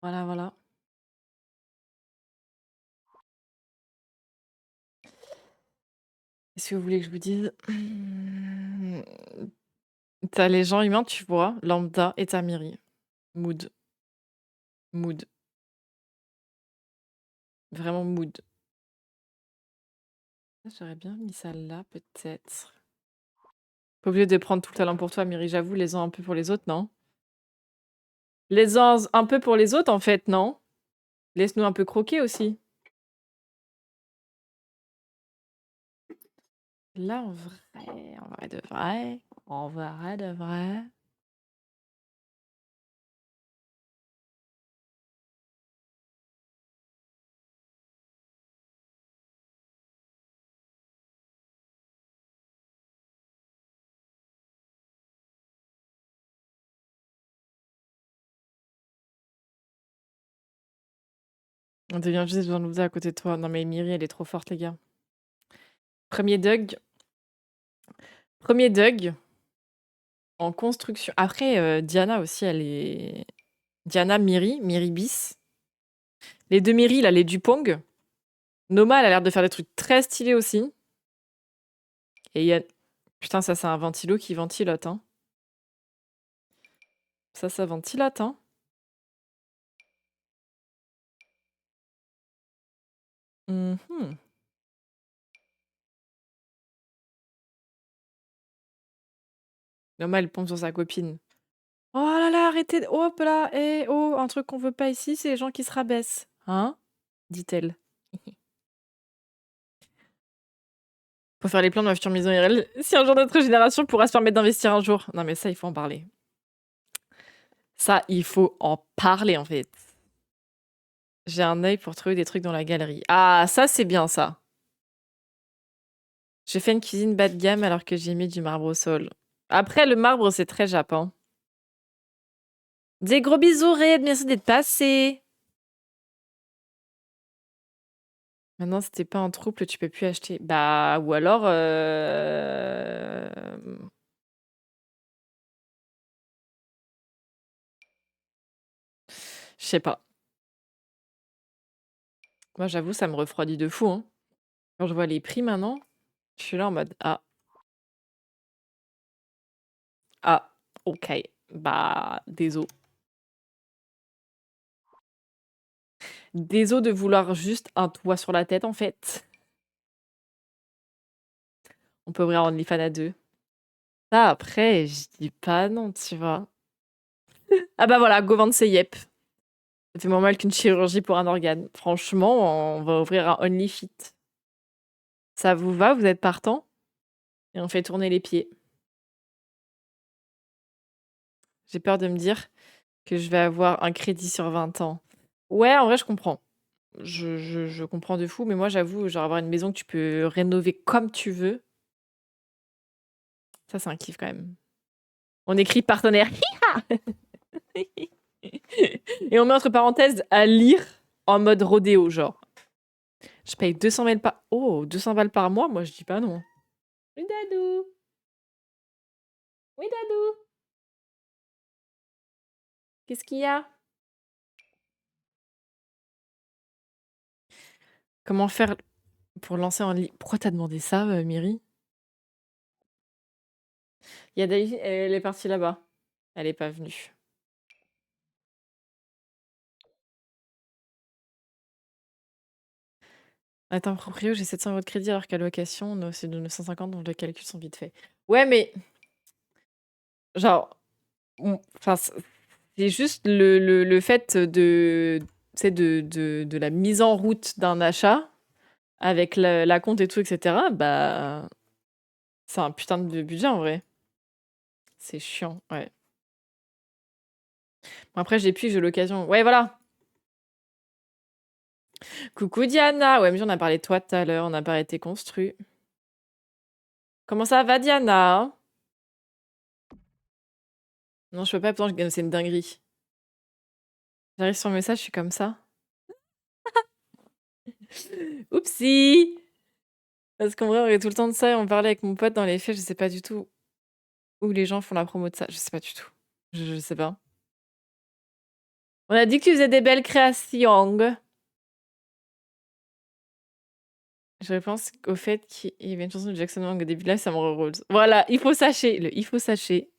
Voilà, voilà. Qu'est-ce que vous voulez que je vous dise? T'as les gens humains, tu vois, lambda, et t'as Miri. Mood. Mood. Vraiment mood. J'aurais bien mis ça là, peut-être. Pas obligé de prendre tout le talent pour toi, Miri, j'avoue, les uns un peu pour les autres, non? Les uns un peu pour les autres, en fait, non? Laisse-nous un peu croquer aussi. Là, en vrai de vrai, en vrai de vrai. On devient juste besoin de vous à côté de toi. Non, mais Miri, elle est trop forte, les gars. Premier Doug. Premier Doug. En construction. Après, Diana aussi, elle est. Diana, Miri, Miri bis. Les deux Miri, là, les Dupong. Noma, elle a l'air de faire des trucs très stylés aussi. Et il y a. Putain, ça, c'est un ventilo qui ventilote, hein. Ça ventilote, hein. Mhm. Noma, elle pompe sur sa copine. Oh là là, arrêtez. Hop là. Eh, oh, un truc qu'on veut pas ici, c'est les gens qui se rabaissent. Hein? Dit-elle. Faut faire les plans de ma future maison IRL. Si un jour notre génération pourra se permettre d'investir un jour. Non, mais ça, il faut en parler. Ça, il faut en parler, en fait. J'ai un œil pour trouver des trucs dans la galerie. Ah, ça, c'est bien, ça. J'ai fait une cuisine bas de gamme alors que j'ai mis du marbre au sol. Après, le marbre, c'est très japon. Des gros bisous, Red. Merci d'être passé. Maintenant, si t'es pas en trouble, tu peux plus acheter. Bah, ou alors... Je sais pas. Moi, j'avoue, ça me refroidit de fou, hein. Quand je vois les prix maintenant, je suis là en mode ah. Ah, ok. Bah, désolé. Désolé de vouloir juste un toit sur la tête, en fait. On peut ouvrir un OnlyFans à deux. Ça, après, je dis pas non, tu vois. Ah bah voilà, go vendre ses yep. Ça fait moins mal qu'une chirurgie pour un organe. Franchement, on va ouvrir un OnlyFit. Ça vous va? Vous êtes partant? Et on fait tourner les pieds. J'ai peur de me dire que je vais avoir un crédit sur 20 ans. Ouais, en vrai, je comprends. Je comprends de fou, mais moi, j'avoue, genre avoir une maison que tu peux rénover comme tu veux, ça, c'est un kiff quand même. On écrit partenaire. Et on met entre parenthèses à lire en mode rodéo, genre. Je paye 200 balles par... Oh, 200 balles par mois? Moi, je dis pas non. Oui, Dadou. Oui, Dadou. Qu'est-ce qu'il y a? Comment faire pour lancer en ligne? Pourquoi t'as demandé ça, Miri? Il y a Daisy, elle est partie là-bas. Elle est pas venue. Attends, proprio, j'ai 700 € de crédit alors qu'à location, c'est de 950, donc les calculs sont vite faits. Ouais, mais genre, enfin, c'est juste le fait de, tu sais, de la mise en route d'un achat avec la compte et tout, etc. Bah, c'est un putain de budget en vrai. C'est chiant, ouais. Bon, après, j'ai plus, j'ai l'occasion. Ouais, voilà. Coucou Diana. Ouais, mais on a parlé de toi tout à l'heure, on n'a pas été construit. Comment ça va, Diana? Non, je peux pas, pourtant, c'est une dinguerie. J'arrive sur le message, je suis comme ça. Oupsie! Parce qu'en vrai, on est tout le temps de ça et on parlait avec mon pote dans les faits, je sais pas du tout où les gens font la promo de ça. Je sais pas du tout. Je sais pas. On a dit que tu faisais des belles créations. Je pense au fait qu'il y avait une chanson de Jackson Wang au début de live, ça me rose. Voilà, il faut sachez. Il faut sachez.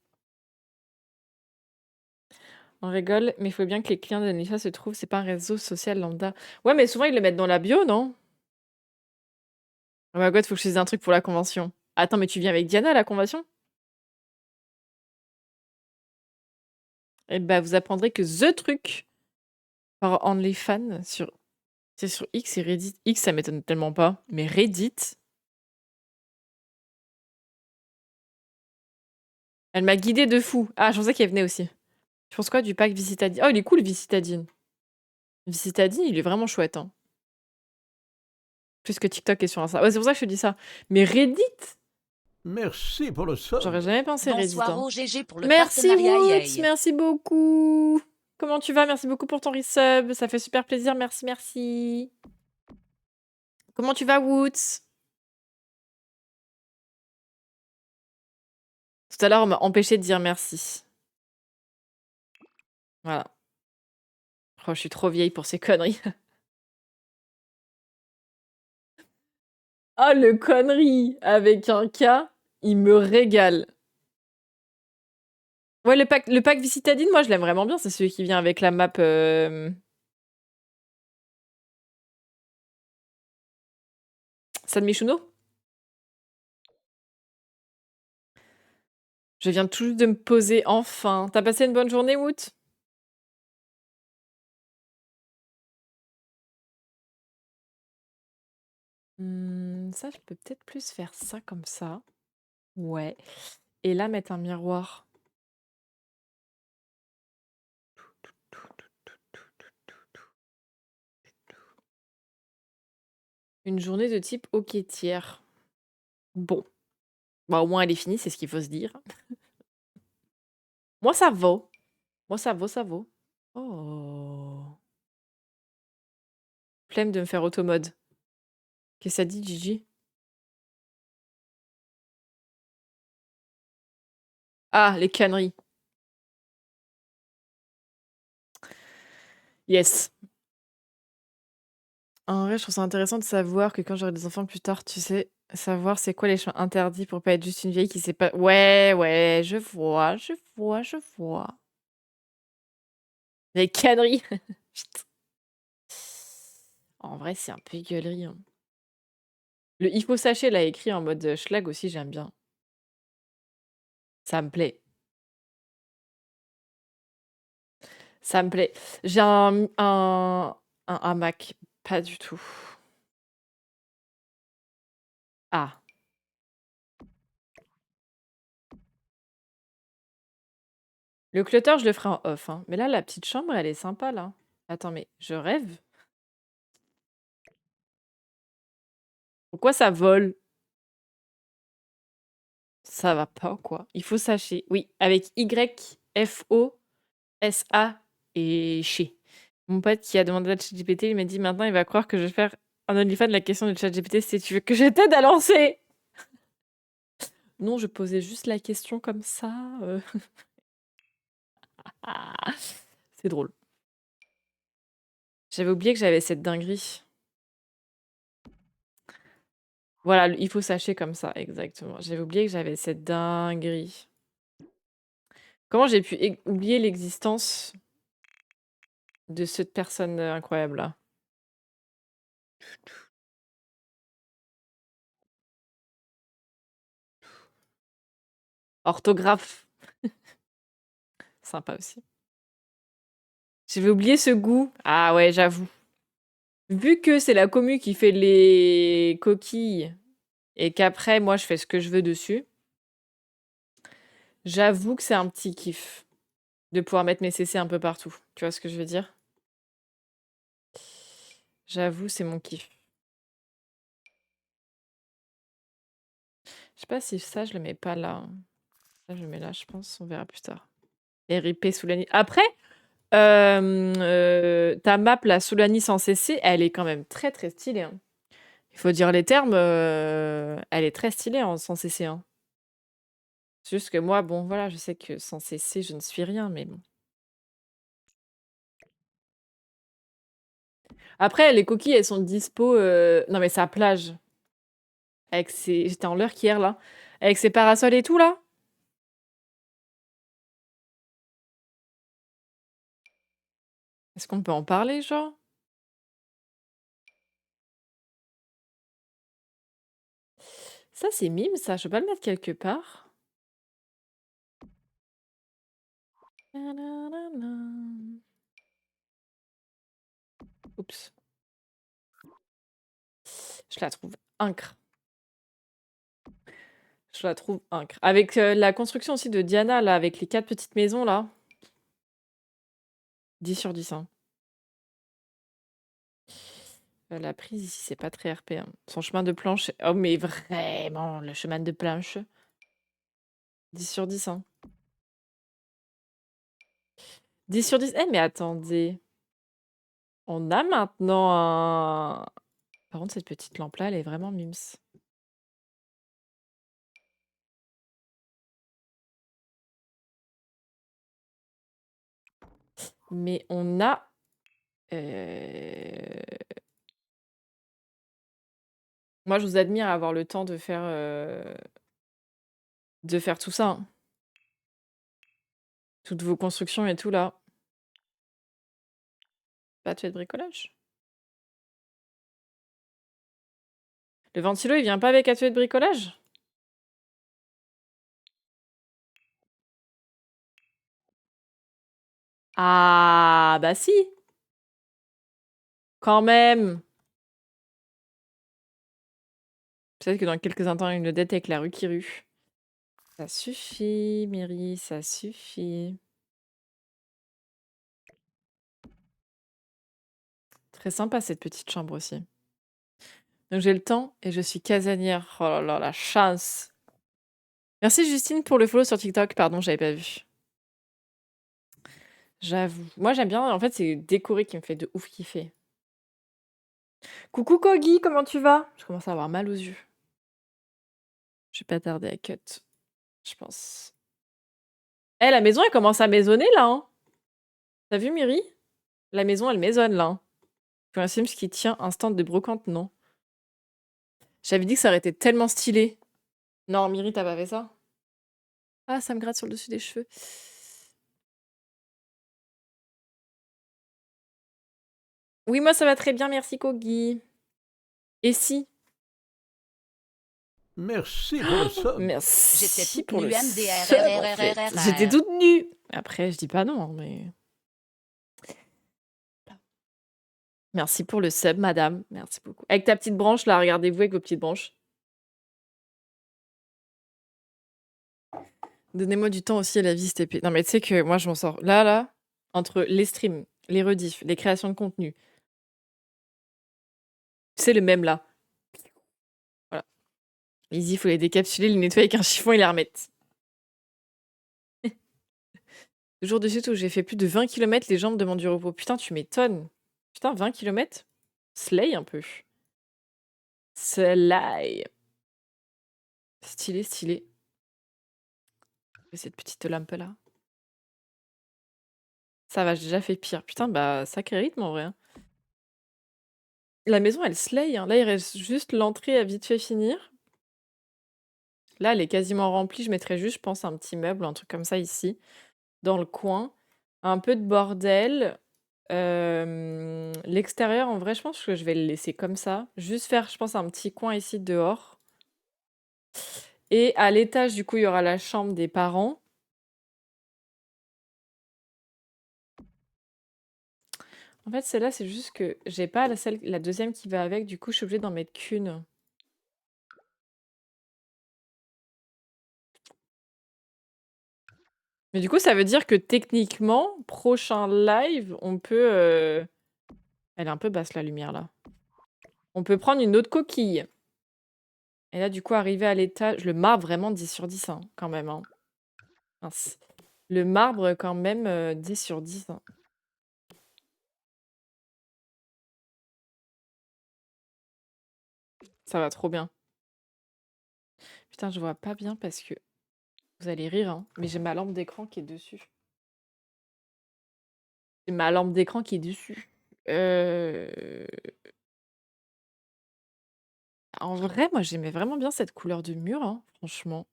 On rigole, mais il faut bien que les clients de Nifa se trouvent. C'est pas un réseau social lambda. Ouais, mais souvent, ils le mettent dans la bio, non? Oh my god, faut que je fasse un truc pour la convention. Attends, mais tu viens avec Diana à la convention? Eh bah, vous apprendrez que The Truc par OnlyFans sur... C'est sur X et Reddit. X, ça m'étonne tellement pas. Mais Reddit... Elle m'a guidée de fou. Ah, je pensais qu'elle venait aussi. Tu penses quoi du pack Visitadine? Oh, il est cool, Visitadine. Visitadine, il est vraiment chouette, hein. Plus que TikTok est sur Insta. Ouais, c'est pour ça que je te dis ça. Mais Reddit? Merci pour le sub. J'aurais jamais pensé Reddit. Bonsoir Hein. au GG pour le Merci partenariat Woods, EA. merci beaucoup. Comment tu vas? Merci beaucoup pour ton resub. Ça fait super plaisir. Merci, merci. Comment tu vas, Woods? Tout à l'heure, on m'a empêché de dire merci. Voilà. Oh, je suis trop vieille pour ces conneries. Ah, le connerie avec un K, il me régale. Ouais, le pack Visitadine, moi, je l'aime vraiment bien. C'est celui qui vient avec la map... San Michuno. Je viens tout juste de me poser, enfin. T'as passé une bonne journée, Woot? Ça, je peux peut-être plus faire ça comme ça. Ouais. Et là, mettre un miroir. Une journée de type OK tiers. Bon. Bah, au moins, elle est finie, c'est ce qu'il faut se dire. Moi, ça vaut. Moi, ça vaut, ça vaut. Oh. Flemme de me faire automode. Qu'est-ce que ça dit, Gigi? Ah, les conneries. Yes. En vrai, je trouve ça intéressant de savoir que quand j'aurai des enfants plus tard, tu sais, savoir c'est quoi les chemins interdits pour pas être juste une vieille qui sait pas. Ouais, ouais, je vois, je vois, je vois. Les conneries. Putain. En vrai, c'est un peu gueulerie. Hein. Le il faut sachet, là, écrit en mode schlag aussi, j'aime bien. Ça me plaît. Ça me plaît. J'ai un hamac. Pas du tout. Ah. Le clutter, je le ferai en off. Hein. Mais là, la petite chambre, elle est sympa, là. Attends, mais je rêve? Pourquoi ça vole? Ça va pas, quoi. Il faut sachet. Oui, avec Y, F-O, S-A et chez. Mon pote qui a demandé à ChatGPT, il m'a dit maintenant, il va croire que je vais faire un OnlyFans de la question de ChatGPT, c'est tu veux que je t'aide à lancer? Non, je posais juste la question comme ça. C'est drôle. J'avais oublié que j'avais cette dinguerie. Voilà, il faut sachet comme ça, exactement. J'avais oublié que j'avais cette dinguerie. Comment j'ai pu oublier l'existence de cette personne incroyable-là? Orthographe. Sympa aussi. J'avais oublié ce goût. Ah ouais, j'avoue. Vu que c'est la commu qui fait les coquilles et qu'après, moi, je fais ce que je veux dessus, j'avoue que c'est un petit kiff de pouvoir mettre mes CC un peu partout. Tu vois ce que je veux dire? J'avoue, c'est mon kiff. Je sais pas si ça, je le mets pas là. Ça, je le mets là, je pense. On verra plus tard. RIP Soulani. Après, ta map, la Soulani sans CC, elle est quand même très très stylée. Hein. Il faut dire les termes, elle est très stylée sans CC. Hein. C'est juste que moi, bon, voilà, je sais que sans CC, je ne suis rien, mais bon. Après, les coquilles, elles sont dispo. Non, mais sa plage. Avec ses... J'étais en Lurk hier, là. Avec ses parasols et tout, là. Est-ce qu'on peut en parler, genre? Ça, c'est mime, ça. Je peux pas le mettre quelque part? Nananana. Oups. Je la trouve incre. Je la trouve incre. Avec la construction aussi de Diana, là, avec les 4 petites maisons, là. 10 sur 10, hein. La prise ici, c'est pas très RP, hein. Son chemin de planche. Oh, mais vraiment, le chemin de planche. 10 sur 10, hein. 10 sur 10. Eh, mais attendez. On a maintenant un. Par contre, cette petite lampe-là, elle est vraiment mims. Mais on a. Moi, je vous admire à avoir le temps de faire tout ça, hein. Toutes vos constructions et tout, là. Pas de fait de bricolage. Le ventilo, il vient pas avec atelier de bricolage? Ah, bah si! Quand même! Peut-être que dans quelques instants, une dette avec la rue qui rue. Ça suffit, Miri, ça suffit. Très sympa cette petite chambre aussi. Donc j'ai le temps et je suis casanière. Oh là là, la chance! Merci Justine pour le follow sur TikTok. Pardon, j'avais pas vu. J'avoue. Moi j'aime bien, en fait, c'est décoré qui me fait de ouf kiffer. Coucou Kogi, comment tu vas? Je commence à avoir mal aux yeux. Je vais pas tarder à cut, je pense. Eh, la maison, elle commence à maisonner là, hein. T'as vu, Miri? La maison, elle maisonne là, hein. Pour un Sims qui tient un stand de brocante, non. J'avais dit que ça aurait été tellement stylé. Non, Miri, t'as pas fait ça? Ah, ça me gratte sur le dessus des cheveux. Oui, moi, ça va très bien, merci Kogi. Et si? Merci pour le sub. Merci J'étais pour toute le nue, sub, en fait. MDRRRRR. J'étais toute nue. Après, je dis pas non, hein, mais... Merci pour le sub, madame. Merci beaucoup. Avec ta petite branche, là, regardez-vous avec vos petites branches. Donnez-moi du temps aussi à la vie, cette épée. Non, mais tu sais que moi, je m'en sors. Là, entre les streams, les rediffs, les créations de contenu. Tu sais, le même là. Voilà. Easy, il faut les décapsuler, les nettoyer avec un chiffon et les remettre. Le jour de suite où j'ai fait plus de 20 km, les jambes demandent du repos. Putain, tu m'étonnes. Putain, 20 km? Slay un peu. Slay. Stylé, stylé. Et cette petite lampe là. Ça va, j'ai déjà fait pire. Putain, bah, sacré rythme en vrai, hein. La maison, elle slay, hein. Là, il reste juste l'entrée à vite fait finir. Là, elle est quasiment remplie. Je mettrais juste, je pense, un petit meuble, un truc comme ça ici, dans le coin. Un peu de bordel. L'extérieur, en vrai, je pense que je vais le laisser comme ça. Juste faire, je pense, un petit coin ici dehors. Et à l'étage, du coup, il y aura la chambre des parents. En fait, celle-là, c'est juste que j'ai pas la deuxième qui va avec. Du coup, je suis obligée d'en mettre qu'une. Mais du coup, ça veut dire que techniquement, prochain live, on peut... Elle est un peu basse, la lumière, là. On peut prendre une autre coquille. Et là, du coup, arriver à l'étage... Le marbre, vraiment 10 sur 10, hein, quand même, hein. Mince. Le marbre, quand même, 10 sur 10, hein. Ça va trop bien. Putain, je vois pas bien parce que... Vous allez rire, hein, mais j'ai ma lampe d'écran qui est dessus. J'ai ma lampe d'écran qui est dessus. En vrai, moi, j'aimais vraiment bien cette couleur de mur, hein, franchement.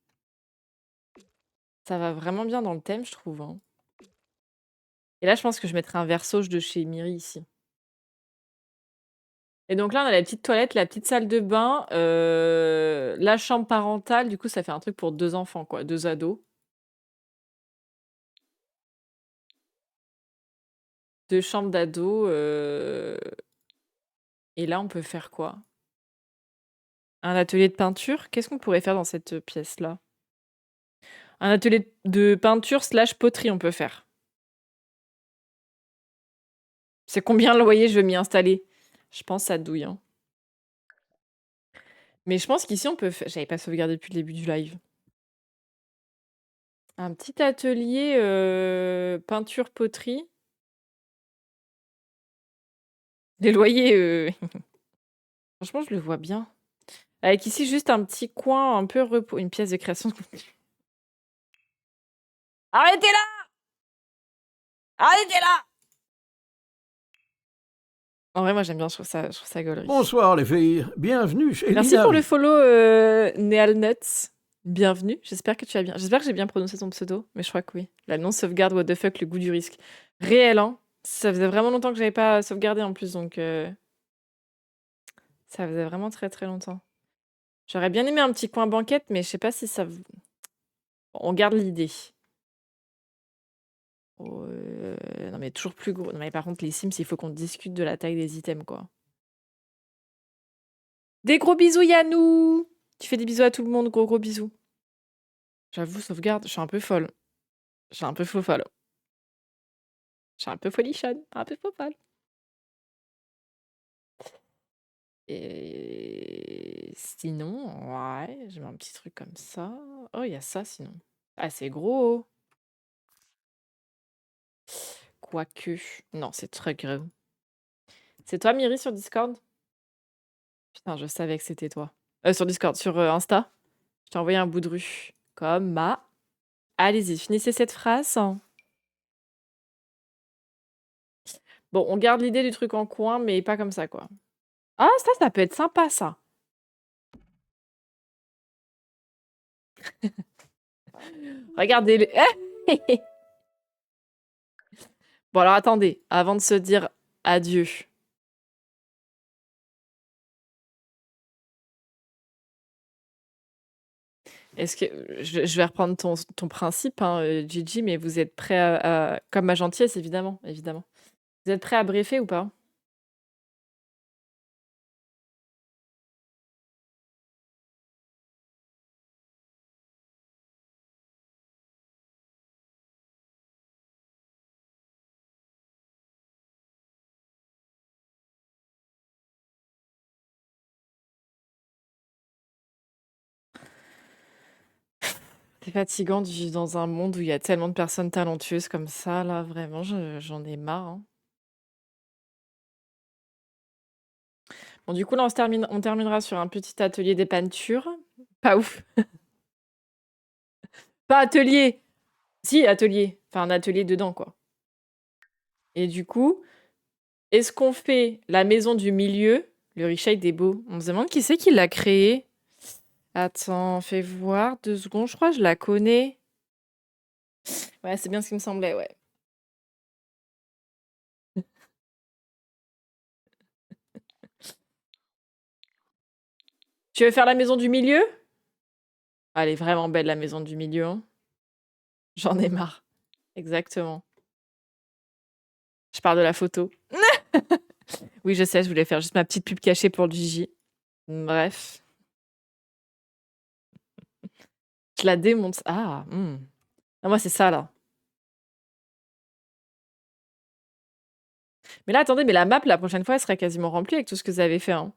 Ça va vraiment bien dans le thème, je trouve, hein. Et là, je pense que je mettrai un verso de chez Miri ici. Et donc là, on a la petite toilette, la petite salle de bain, la chambre parentale. Du coup, ça fait un truc pour 2 enfants, quoi, 2 ados. 2 chambres d'ados. Et là, on peut faire quoi? Un atelier de peinture? Qu'est-ce qu'on pourrait faire dans cette pièce-là? Un atelier de peinture / poterie, on peut faire. C'est combien le loyer je veux m'y installer? Je pense ça douille, hein. Mais je pense qu'ici, on peut faire. J'avais pas sauvegardé depuis le début du live. Un petit atelier peinture-poterie. Les loyers, franchement, je le vois bien. Avec ici, juste un petit coin un peu repos. Une pièce de création de contenu. Arrêtez là! Arrêtez là! En vrai, moi, j'aime bien, je trouve ça gaulerie. Bonsoir les filles, bienvenue chez Merci pour le Linari. follow, Nealnuts. Bienvenue, j'espère que tu vas bien. J'espère que j'ai bien prononcé ton pseudo, mais je crois que oui. La non-sauvegarde, what the fuck, le goût du risque. Réel, hein. Ça faisait vraiment longtemps que j'avais pas sauvegardé en plus, donc ça faisait vraiment très très longtemps. J'aurais bien aimé un petit coin banquette, mais je sais pas si ça... On garde l'idée. Oh, non mais toujours plus gros. Non mais par contre, les Sims, il faut qu'on discute de la taille des items, quoi. Des gros bisous, Yannou! Tu fais des bisous à tout le monde, gros gros bisous. J'avoue, sauvegarde, je suis un peu folle. Je suis un peu folle. Je suis un peu folichonne, un peu folle. Et sinon, ouais, je mets un petit truc comme ça. Oh, il y a ça sinon. Ah, c'est gros. Quoique. Non, c'est très gros. C'est toi, Myri, sur Discord? Putain, je savais que c'était toi. Sur Discord, sur Insta. Je t'ai envoyé un bout de rue. Comme ma. Allez-y, finissez cette phrase. Bon, on garde l'idée du truc en coin, mais pas comme ça, quoi. Ah, ça peut être sympa, ça. Regardez-le. Bon, alors attendez, avant de se dire adieu. Est-ce que je vais reprendre ton principe, hein, Gigi, mais vous êtes prêt comme ma gentillesse, évidemment, évidemment. Vous êtes prêt à briefer ou pas? C'est fatigant de vivre dans un monde où il y a tellement de personnes talentueuses comme ça, là, vraiment, j'en ai marre, hein. Bon, du coup, là, on terminera sur un petit atelier des peintures. Pas ouf. Pas atelier! Si, atelier. Enfin, un atelier dedans, quoi. Et du coup, est-ce qu'on fait la maison du milieu? Le Richade est beau. On se demande qui c'est qui l'a créé. Attends, fais voir 2 secondes. Je crois que je la connais. Ouais, c'est bien ce qui me semblait, ouais. Tu veux faire la maison du milieu? Ah, elle est vraiment belle, la maison du milieu, hein. J'en ai marre. Exactement. Je parle de la photo. Oui, je sais, je voulais faire juste ma petite pub cachée pour le Gigi. Bref. Je la démonte. Ah, ah, moi, c'est ça, là. Mais là, attendez, mais la map, la prochaine fois, elle sera quasiment remplie avec tout ce que vous avez fait, hein.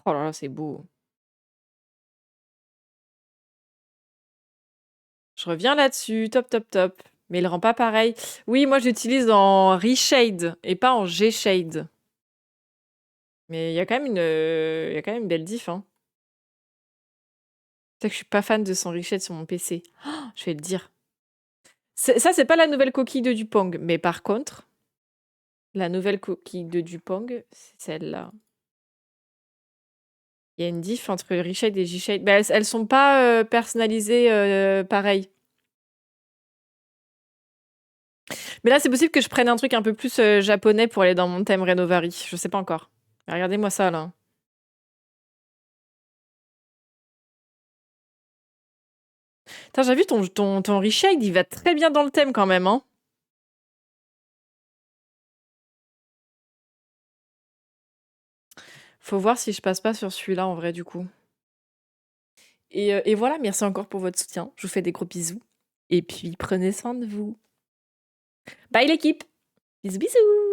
Oh là là, c'est beau. Je reviens là-dessus. Top, top, top. Mais il rend pas pareil. Oui, moi, j'utilise en Reshade et pas en G-Shade. Mais il y a quand même une belle diff, hein. C'est que je suis pas fan de son Reshade sur mon PC. Oh, je vais le dire. Ça, c'est pas la nouvelle coquille de Dupont, mais par contre, la nouvelle coquille de Dupont, c'est celle-là. Il y a une diff entre Reshade et G-Shade. Bah, elles sont pas personnalisées pareil. Mais là, c'est possible que je prenne un truc un peu plus japonais pour aller dans mon thème Renovary. Je sais pas encore. Mais regardez-moi ça, là. Putain, j'ai vu ton reshade, il va très bien dans le thème quand même, hein. Faut voir si je passe pas sur celui-là en vrai, du coup. Et voilà, merci encore pour votre soutien. Je vous fais des gros bisous. Et puis, prenez soin de vous. Bye l'équipe. Bisous, bisous.